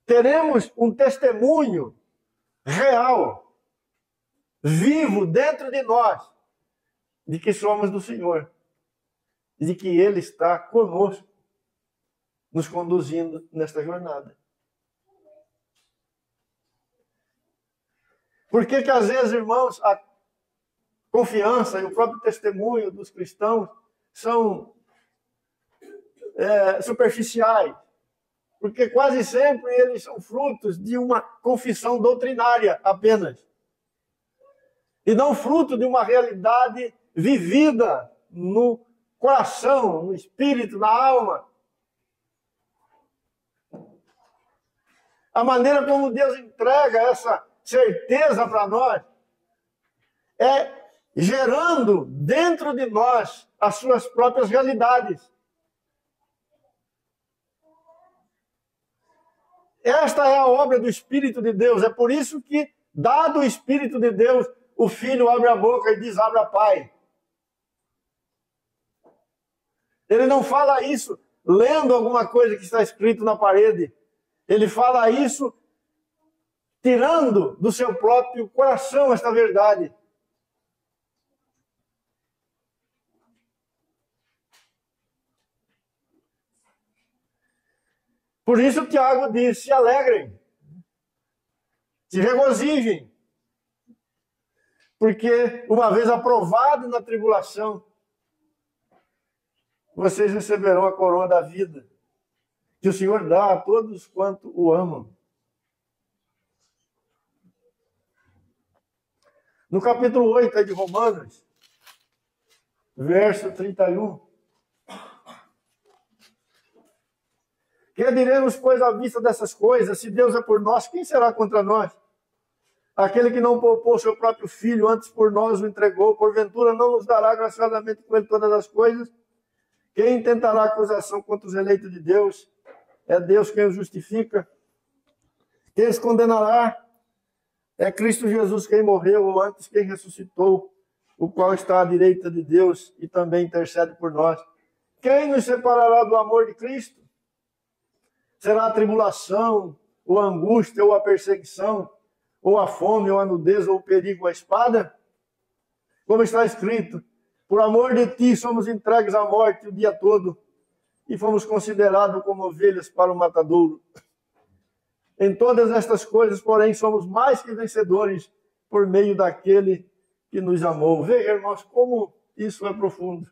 Teremos um testemunho real, vivo dentro de nós, de que somos do Senhor. E de que Ele está conosco, nos conduzindo nesta jornada. Por que às vezes, irmãos, a confiança e o próprio testemunho dos cristãos são superficiais? Porque quase sempre eles são frutos de uma confissão doutrinária apenas. E não fruto de uma realidade vivida no coração, no espírito, na alma. A maneira como Deus entrega essa certeza para nós é gerando dentro de nós as suas próprias realidades. Esta é a obra do Espírito de Deus. É por isso que Dado o Espírito de Deus, o Filho abre a boca e diz, abra, Pai. Ele não fala isso lendo alguma coisa que está escrito na parede. Ele fala isso tirando do seu próprio coração esta verdade. Por isso Tiago diz, se alegrem, se regozijem, porque uma vez aprovados na tribulação, vocês receberão a coroa da vida, que o Senhor dá a todos quanto o amam. No capítulo 8 de Romanos, verso 31, que diremos, pois, à vista dessas coisas? Se Deus é por nós, quem será contra nós? Aquele que não poupou seu próprio filho, antes por nós o entregou, porventura não nos dará graciosamente com ele todas as coisas? Quem intentará acusação contra os eleitos de Deus? É Deus quem os justifica. Quem os condenará? É Cristo Jesus quem morreu, ou antes quem ressuscitou, o qual está à direita de Deus e também intercede por nós. Quem nos separará do amor de Cristo? Será a tribulação, ou a angústia, ou a perseguição, ou a fome, ou a nudez, ou o perigo, ou a espada? Como está escrito, por amor de ti somos entregues à morte o dia todo, e fomos considerados como ovelhas para o matadouro. Em todas estas coisas, porém, somos mais que vencedores por meio daquele que nos amou. Veja, irmãos, como isso é profundo.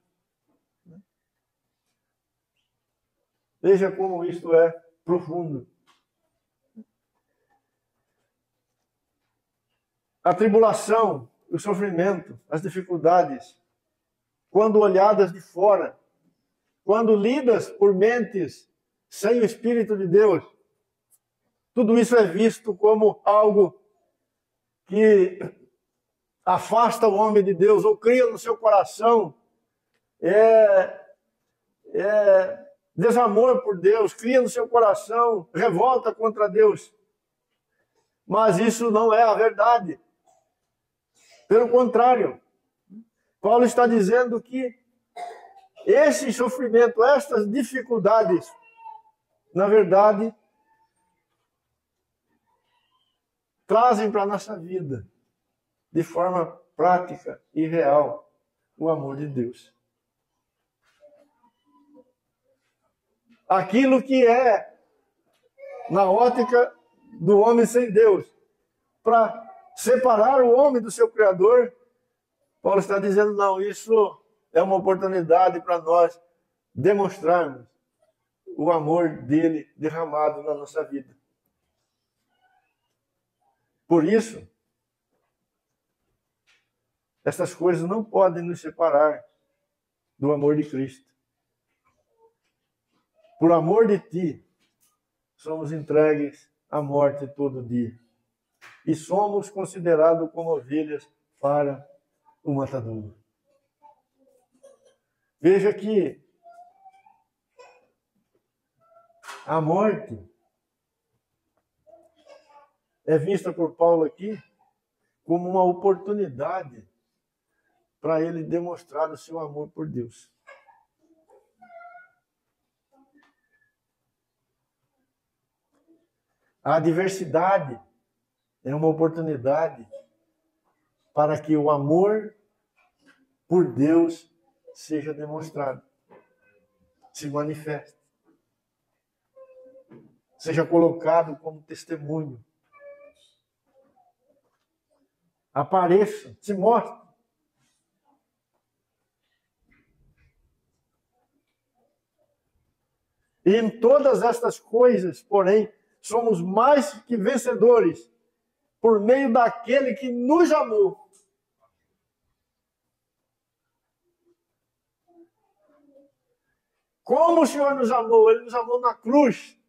Veja como isto é profundo. A tribulação, o sofrimento, as dificuldades, quando olhadas de fora, quando lidas por mentes sem o Espírito de Deus, tudo isso é visto como algo que afasta o homem de Deus ou cria no seu coração desamor por Deus, cria no seu coração revolta contra Deus. Mas isso não é a verdade. Pelo contrário, Paulo está dizendo que esse sofrimento, estas dificuldades, na verdade, trazem para a nossa vida, de forma prática e real, o amor de Deus. Aquilo que é, na ótica do homem sem Deus, para separar o homem do seu Criador, Paulo está dizendo, não, isso é uma oportunidade para nós demonstrarmos o amor dele derramado na nossa vida. Por isso, essas coisas não podem nos separar do amor de Cristo. Por amor de ti, somos entregues à morte todo dia. E somos considerados como ovelhas para o matadouro. Veja que a morte é vista por Paulo aqui como uma oportunidade para ele demonstrar o seu amor por Deus. A adversidade é uma oportunidade para que o amor por Deus seja demonstrado, se manifeste, seja colocado como testemunho. Apareça, se mostre. E em todas estas coisas, porém, somos mais que vencedores por meio daquele que nos amou. Como o Senhor nos amou? Ele nos amou na cruz.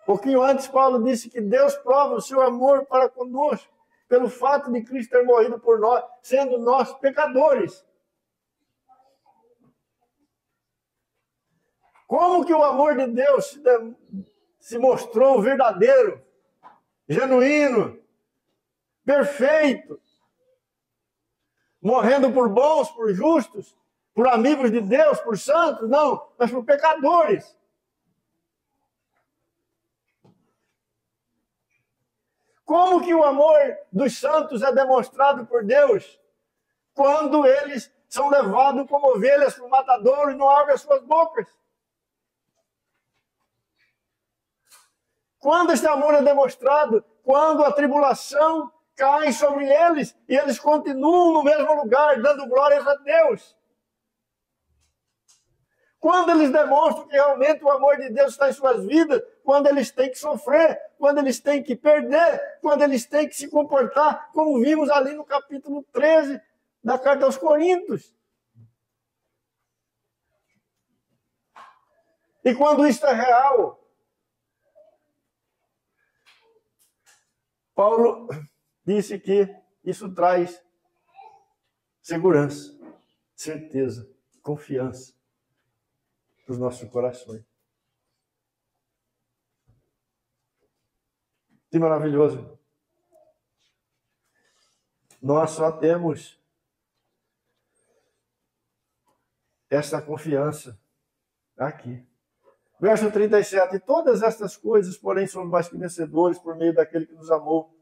Pouquinho antes, Paulo disse que Deus prova o seu amor para conosco pelo fato de Cristo ter morrido por nós, sendo nós pecadores. Como que o amor de Deus se mostrou verdadeiro, genuíno, perfeito, morrendo por bons, por justos, por amigos de Deus, por santos, não, mas por pecadores. Como que o amor dos santos é demonstrado por Deus? Quando eles são levados como ovelhas para o matadouro e não abrem as suas bocas. Quando este amor é demonstrado? Quando a tribulação cai sobre eles e eles continuam no mesmo lugar, dando glórias a Deus. Quando eles demonstram que realmente o amor de Deus está em suas vidas, quando eles têm que sofrer, quando eles têm que perder, quando eles têm que se comportar, como vimos ali no capítulo 13 da carta aos Coríntios. E quando isso é real, Paulo disse que isso traz segurança, certeza, confiança para os nossos corações. Que maravilhoso. Nós só temos essa confiança aqui. Verso 37. E todas estas coisas, porém, somos mais que vencedores por meio daquele que nos amou.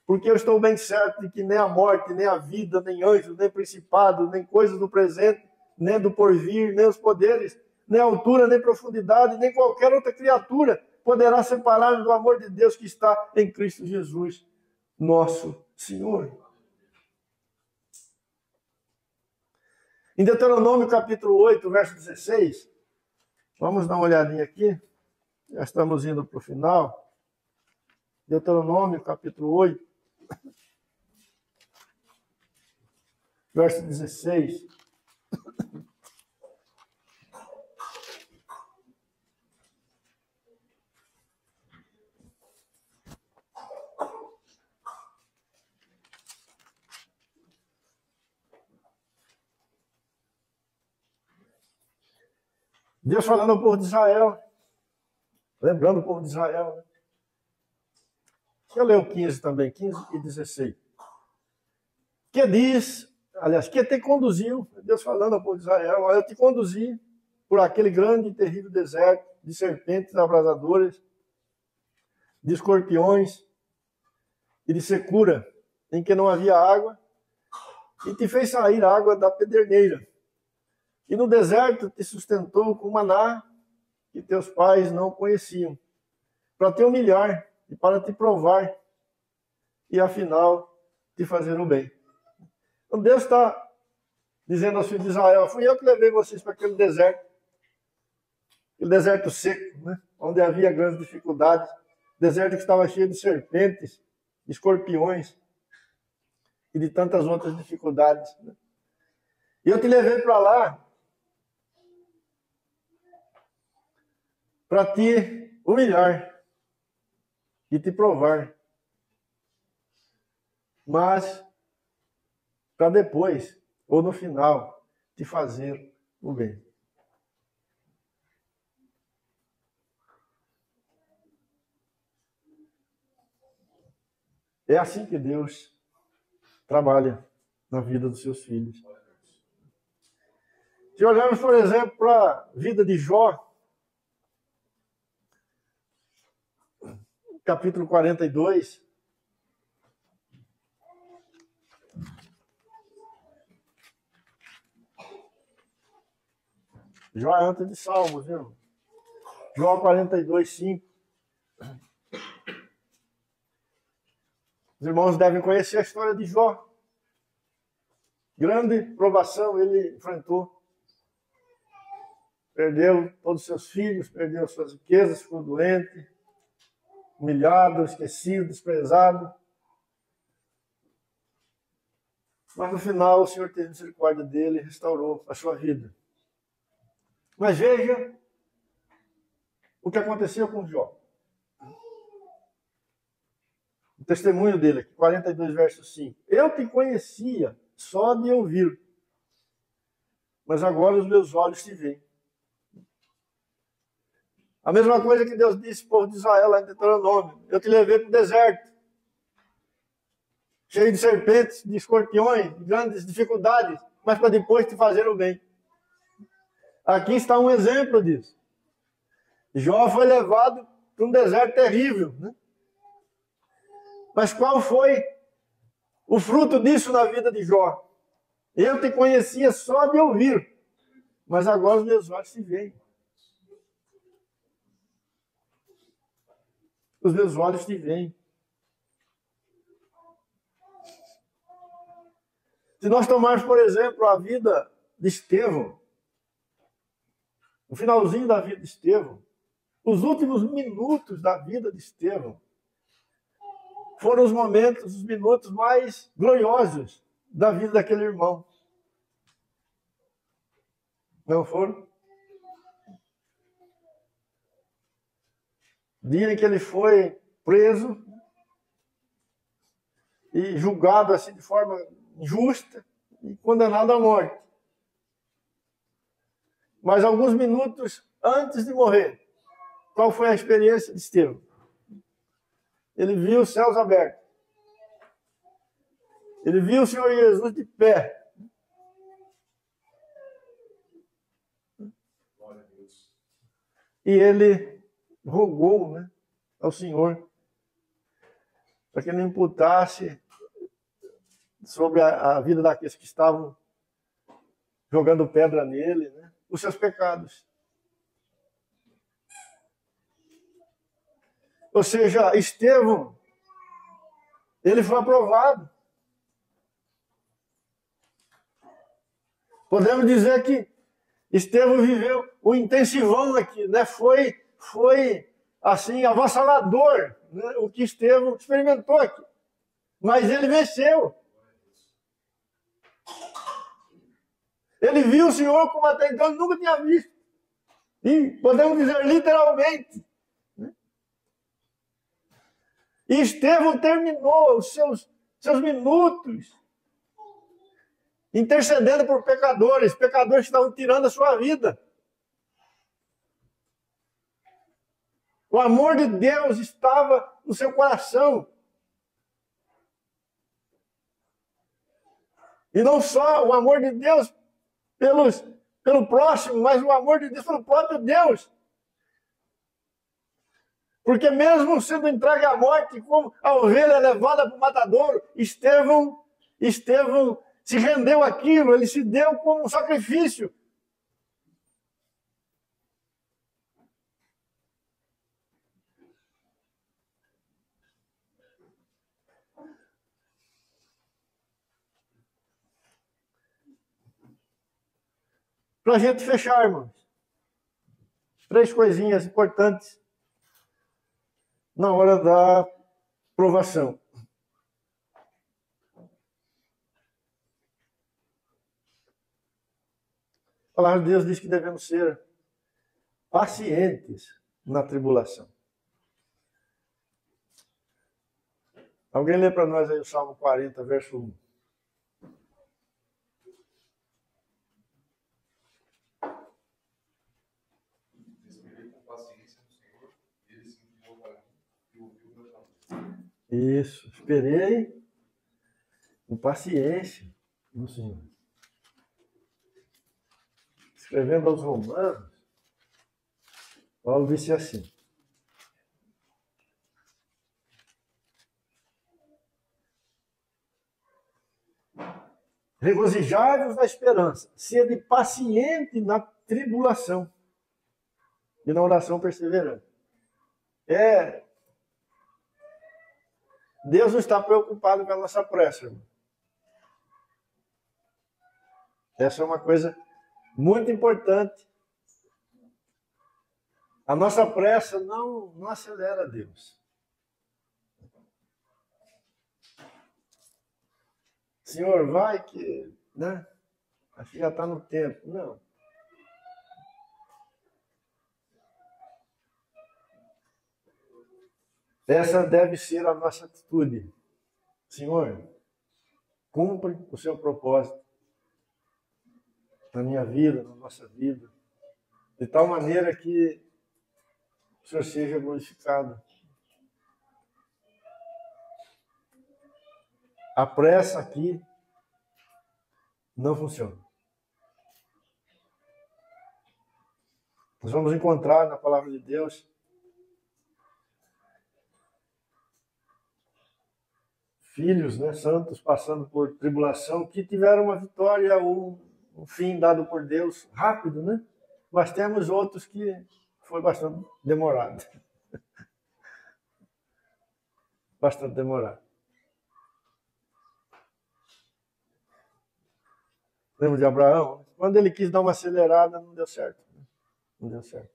Porque eu estou bem certo de que nem a morte, nem a vida, nem anjos, nem principado, nem coisas do presente, nem do porvir, nem os poderes, nem altura, nem profundidade, nem qualquer outra criatura poderá separar-nos do amor de Deus que está em Cristo Jesus, nosso Senhor. Em Deuteronômio capítulo 8, verso 16, vamos dar uma olhadinha aqui, já estamos indo para o final. Deuteronômio capítulo 8, verso 16. Deus falando ao povo de Israel, lembrando o povo de Israel. Né? Deixa eu ler o 15 também, 15 e 16. Que diz, aliás, que te conduziu, Deus falando ao povo de Israel, eu te conduzi por aquele grande e terrível deserto de serpentes abrasadoras, de escorpiões e de secura, em que não havia água, e te fez sair água da pederneira. E no deserto te sustentou com maná que teus pais não conheciam, para te humilhar e para te provar, e afinal te fazer o bem. Então Deus está dizendo aos filhos de Israel, fui eu que levei vocês para aquele deserto seco, né? Onde havia grandes dificuldades, deserto que estava cheio de serpentes, escorpiões e de tantas outras dificuldades. Né? E eu te levei para lá para te humilhar e te provar, mas para depois, ou no final, te fazer o bem. É assim que Deus trabalha na vida dos seus filhos. Se olharmos, por exemplo, para a vida de Jó, capítulo 42. Jó é antes de Salmos, viu? Jó 42, 5. Os irmãos devem conhecer a história de Jó. Grande provação ele enfrentou. Perdeu todos os seus filhos, perdeu suas riquezas, ficou doente, humilhado, esquecido, desprezado. Mas no final o Senhor teve misericórdia dele e restaurou a sua vida. Mas veja o que aconteceu com Jó. O testemunho dele aqui, 42, verso 5. Eu te conhecia só de ouvir, mas agora os meus olhos te veem. A mesma coisa que Deus disse ao povo de Israel lá em Deuteronômio. Eu te levei para o deserto. cheio de serpentes, de escorpiões, de grandes dificuldades, mas para depois te fazer o bem. Aqui está um exemplo disso. Jó foi levado para um deserto terrível, né? Mas qual foi o fruto disso na vida de Jó? Eu te conhecia só de ouvir, mas agora os meus olhos te veem. Os meus olhos te veem. Se nós tomarmos, por exemplo, a vida de Estevão, o finalzinho da vida de Estevão, os últimos minutos da vida de Estevão, foram os momentos, os minutos mais gloriosos da vida daquele irmão. Não foram? Dia em que ele foi preso e julgado assim de forma injusta e condenado à morte. Mas alguns minutos antes de morrer, qual foi a experiência de Estevão? Ele viu os céus abertos. Ele viu o Senhor Jesus de pé. E ele rogou, né, ao Senhor para que ele imputasse sobre a vida daqueles que estavam jogando pedra nele, né, os seus pecados. Ou seja, Estevão, ele foi aprovado. Podemos dizer que Estevão viveu o intensivão aqui, né? Foi assim, avassalador, né? O que Estevão experimentou aqui. Mas ele venceu. Ele viu o Senhor como até então ele nunca tinha visto. E podemos dizer literalmente. Né? E Estevão terminou os seus minutos intercedendo por pecadores que estavam tirando a sua vida. O amor de Deus estava no seu coração. E não só o amor de Deus pelo próximo, mas o amor de Deus pelo próprio Deus. Porque mesmo sendo entregue à morte, como a ovelha levada para o matadouro, Estevão se rendeu àquilo, ele se deu como um sacrifício. Para a gente fechar, irmãos, 3 coisinhas importantes na hora da provação. A palavra de Deus diz que devemos ser pacientes na tribulação. Alguém lê para nós aí o Salmo 40, verso 1. Esperei com paciência no Senhor, e ele se inclinou para mim e ouviu meu clamor. Isso, esperei com paciência no Senhor. Escrevendo aos Romanos, Paulo disse assim: regozijai-vos na esperança, sede paciente na tribulação e na oração perseverante. Deus não está preocupado com a nossa pressa, irmão. Essa é uma coisa muito importante. A nossa pressa não acelera Deus. Senhor, vai que, né? Acho que já está no tempo. Não. Essa deve ser a nossa atitude. Senhor, cumpre o seu propósito na minha vida, na nossa vida, de tal maneira que o Senhor seja glorificado. A pressa aqui não funciona. Nós vamos encontrar na palavra de Deus filhos, né, santos passando por tribulação que tiveram uma vitória ou um fim dado por Deus rápido, né? Mas temos outros que foi bastante demorado. Bastante demorado. Lembra de Abraão? Quando ele quis dar uma acelerada, não deu certo. Não deu certo.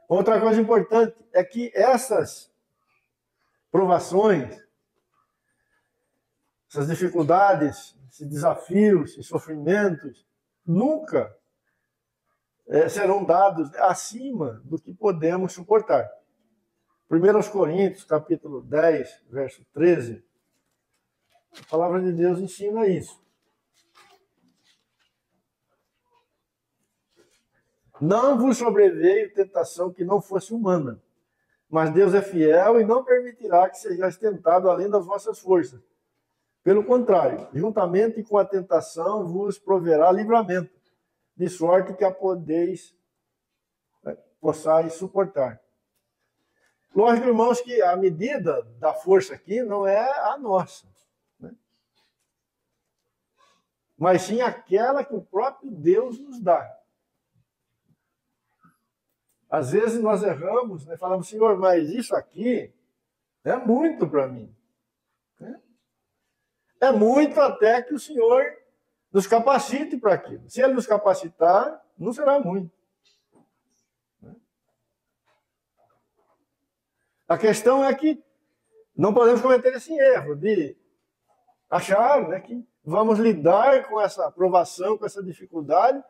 Outra coisa importante é que essas provações, essas dificuldades, esses desafios, esses sofrimentos, nunca serão dados acima do que podemos suportar. 1 Coríntios, capítulo 10, verso 13, a palavra de Deus ensina isso. Não vos sobreveio tentação que não fosse humana, mas Deus é fiel e não permitirá que sejais tentado além das vossas forças. Pelo contrário, juntamente com a tentação vos proverá livramento, de sorte que a possais suportar. Lógico, irmãos, que a medida da força aqui não é a nossa, né? Mas sim aquela que o próprio Deus nos dá. Às vezes nós erramos, né? Falamos, Senhor, mas isso aqui é muito para mim. É muito até que o Senhor nos capacite para aquilo. Se Ele nos capacitar, não será muito. A questão é que não podemos cometer esse erro de achar, né, que vamos lidar com essa provação, com essa dificuldade,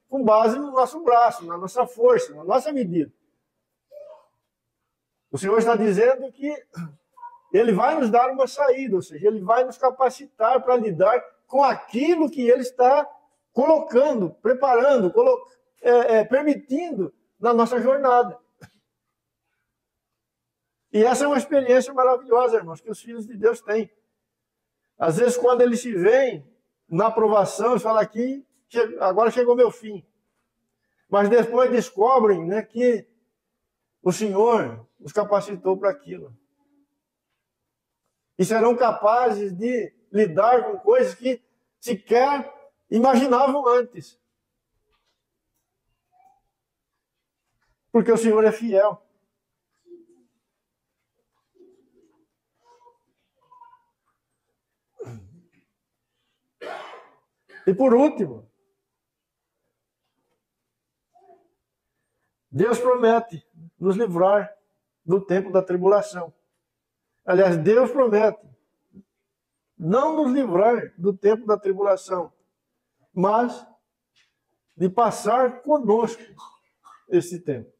com base no nosso braço, na nossa força, na nossa medida. O Senhor está dizendo que Ele vai nos dar uma saída, ou seja, Ele vai nos capacitar para lidar com aquilo que Ele está colocando, preparando, permitindo na nossa jornada. E essa é uma experiência maravilhosa, irmãos, que os filhos de Deus têm. Às vezes, quando eles se veem na aprovação, eles falam aqui, agora chegou meu fim. Mas depois descobrem, né, que o Senhor os capacitou para aquilo. E serão capazes de lidar com coisas que sequer imaginavam antes. Porque o Senhor é fiel. E por último, Deus promete nos livrar do tempo da tribulação. Aliás, Deus promete não nos livrar do tempo da tribulação, mas de passar conosco esse tempo.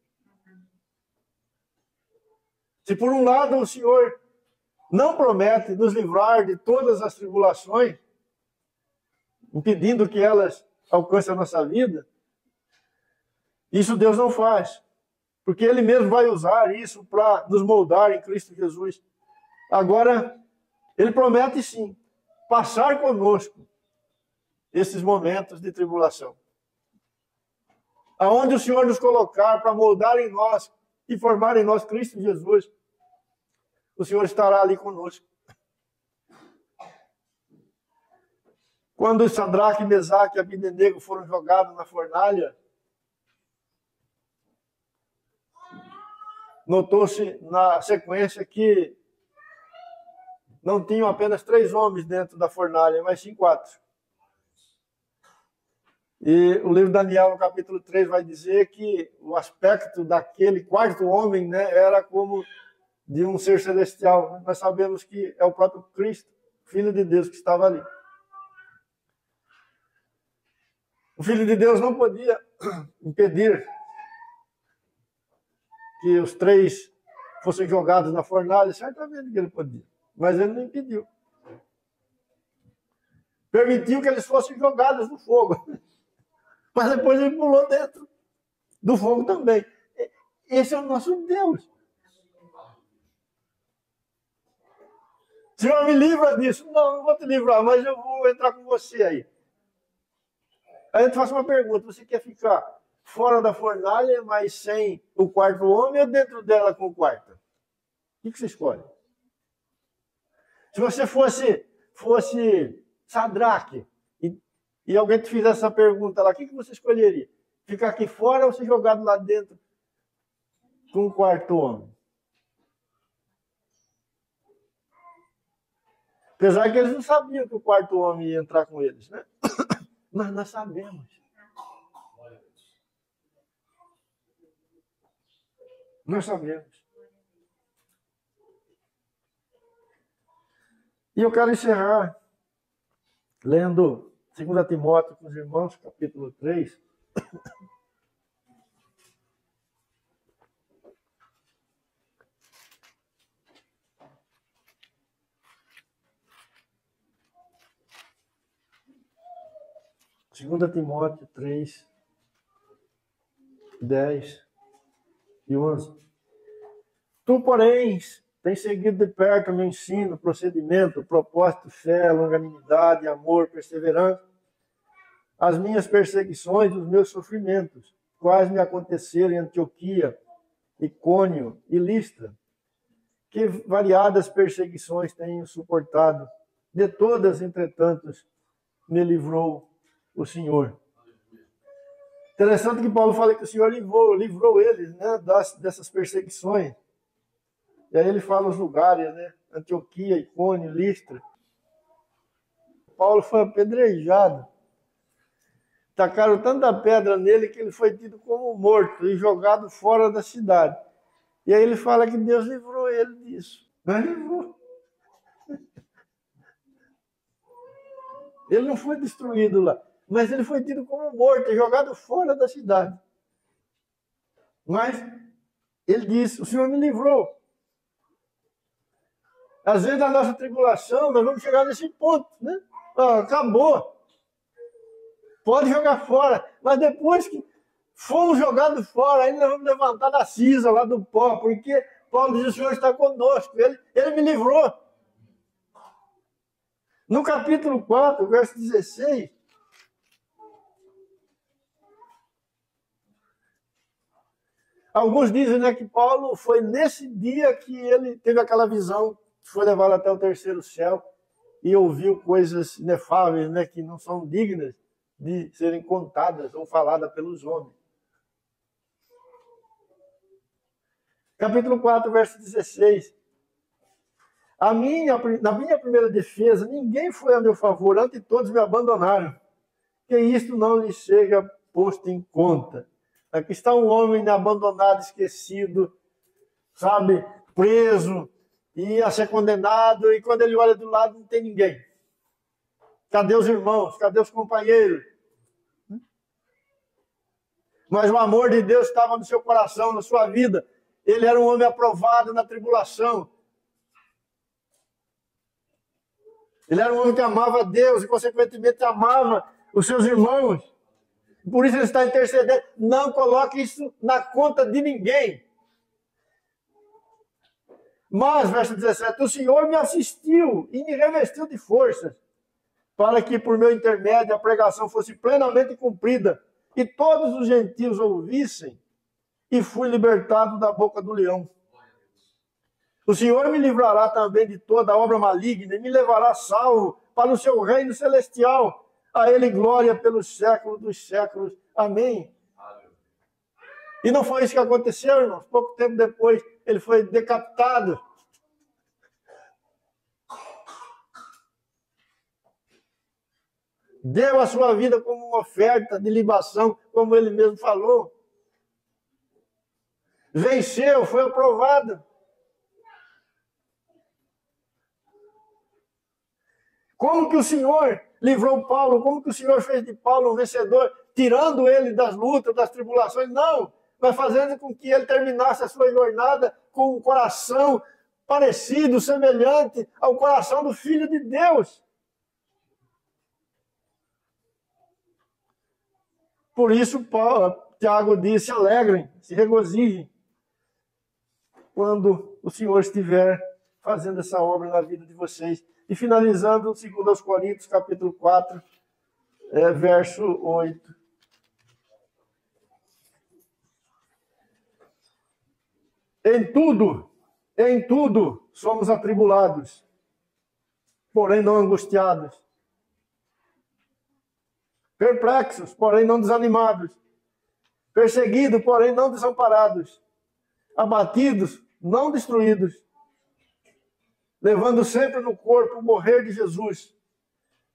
Se por um lado o Senhor não promete nos livrar de todas as tribulações, impedindo que elas alcancem a nossa vida, isso Deus não faz, porque Ele mesmo vai usar isso para nos moldar em Cristo Jesus. Agora, Ele promete sim, passar conosco esses momentos de tribulação. Aonde o Senhor nos colocar para moldar em nós e formar em nós Cristo Jesus, o Senhor estará ali conosco. Quando Sadraque, Mesaque e Abdenego foram jogados na fornalha, notou-se na sequência que não tinham apenas 3 homens dentro da fornalha, mas sim 4. E o livro de Daniel, no capítulo 3, vai dizer que o aspecto daquele 4º homem, né, era como de um ser celestial. Nós sabemos que é o próprio Cristo, Filho de Deus, que estava ali. O Filho de Deus não podia impedir que os 3 fossem jogados na fornalha, certamente que ele podia, mas ele não impediu. Permitiu que eles fossem jogados no fogo, mas depois ele pulou dentro do fogo também. Esse é o nosso Deus. Senhor, me livra disso. Não, não vou te livrar, mas eu vou entrar com você aí. Aí eu te faço uma pergunta. Você quer ficar fora da fornalha, mas sem o quarto homem, ou dentro dela com o quarto? O que você escolhe? Se você fosse Sadraque e alguém te fizesse essa pergunta lá, o que você escolheria? Ficar aqui fora ou ser jogado lá dentro com o quarto homem? Apesar que eles não sabiam que o quarto homem ia entrar com eles, né? Mas nós sabemos. Nós sabemos. E eu quero encerrar lendo 2 Timóteo com os irmãos, capítulo 3. Segunda Timóteo 3, 10 e 11. Tu, porém, tens seguido de perto o meu ensino, procedimento, propósito, fé, longanimidade, amor, perseverança, as minhas perseguições, os meus sofrimentos, quais me aconteceram em Antioquia, Icônio e Listra. Que variadas perseguições tenho suportado. De todas, entretanto, me livrou o Senhor. Interessante que Paulo fala que o Senhor livrou eles, né, dessas perseguições. E aí ele fala os lugares, né? Antioquia, Icônio, Listra. Paulo foi apedrejado. Tacaram tanta pedra nele que ele foi tido como morto e jogado fora da cidade. E aí ele fala que Deus livrou ele disso. Mas livrou. Ele não foi destruído lá, mas ele foi tido como morto e jogado fora da cidade. Mas ele disse, o Senhor me livrou. Às vezes, na nossa tribulação, nós vamos chegar nesse ponto, né? Acabou. Pode jogar fora. Mas depois que fomos jogados fora, aí nós vamos levantar da cinza lá do pó, porque Paulo diz, o Senhor está conosco. Ele me livrou. No capítulo 4, verso 16, alguns dizem, né, que Paulo foi nesse dia que ele teve aquela visão, que foi levado até o terceiro céu e ouviu coisas inefáveis, né, que não são dignas de serem contadas ou faladas pelos homens. Capítulo 4, verso 16. Na minha primeira defesa, ninguém foi a meu favor, ante todos me abandonaram. Que isto não lhe seja posto em conta. Aqui está um homem abandonado, esquecido, sabe, preso, ia ser condenado, e quando ele olha do lado não tem ninguém. Cadê os irmãos? Cadê os companheiros? Mas o amor de Deus estava no seu coração, na sua vida. Ele era um homem aprovado na tribulação. Ele era um homem que amava a Deus e, consequentemente, amava os seus irmãos. Por isso ele está intercedendo. Não coloque isso na conta de ninguém. Mas, verso 17, o Senhor me assistiu e me revestiu de forças, para que, por meu intermédio, a pregação fosse plenamente cumprida e todos os gentios ouvissem, e fui libertado da boca do leão. O Senhor me livrará também de toda obra maligna e me levará salvo para o seu reino celestial. A ele glória pelos séculos dos séculos. Amém. E não foi isso que aconteceu, irmãos. Pouco tempo depois, ele foi decapitado. Deu a sua vida como uma oferta de libação, como ele mesmo falou. Venceu, foi aprovado. Como que o Senhor livrou Paulo? Como que o Senhor fez de Paulo um vencedor, tirando ele das lutas, das tribulações? Não, mas fazendo com que ele terminasse a sua jornada com um coração parecido, semelhante ao coração do Filho de Deus. Por isso, Tiago disse, se alegrem, se regozijem, quando o Senhor estiver fazendo essa obra na vida de vocês. E finalizando, 2 Coríntios, capítulo 4, verso 8. Em tudo somos atribulados, porém não angustiados. Perplexos, porém não desanimados. Perseguidos, porém não desamparados. Abatidos, não destruídos. Levando sempre no corpo o morrer de Jesus,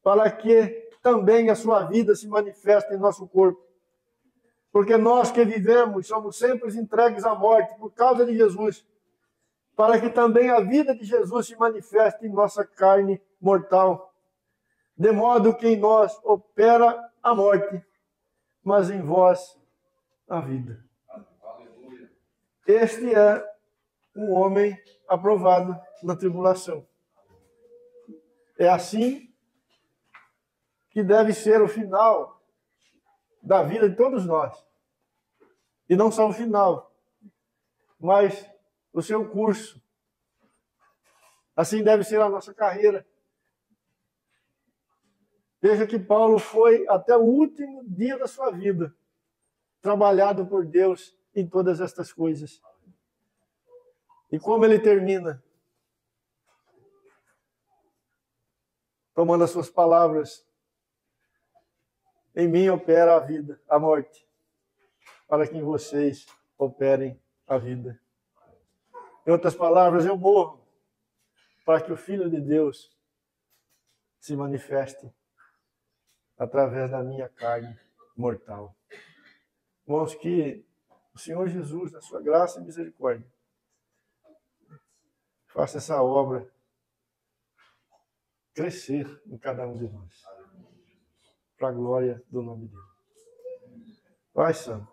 para que também a sua vida se manifeste em nosso corpo. Porque nós que vivemos somos sempre entregues à morte por causa de Jesus, para que também a vida de Jesus se manifeste em nossa carne mortal. De modo que em nós opera a morte, mas em vós a vida. Aleluia. Este é um homem aprovado na tribulação. É assim que deve ser o final da vida de todos nós. E não só o final, mas o seu curso. Assim deve ser a nossa carreira. Veja que Paulo foi até o último dia da sua vida, trabalhado por Deus em todas estas coisas. E como ele termina? Tomando as suas palavras: em mim opera a vida, a morte, para que em vocês operem a vida. Em outras palavras, eu morro para que o Filho de Deus se manifeste através da minha carne mortal. Irmãos, que o Senhor Jesus, na sua graça e misericórdia, faça essa obra crescer em cada um de nós, para a glória do nome dele. Pai Santo,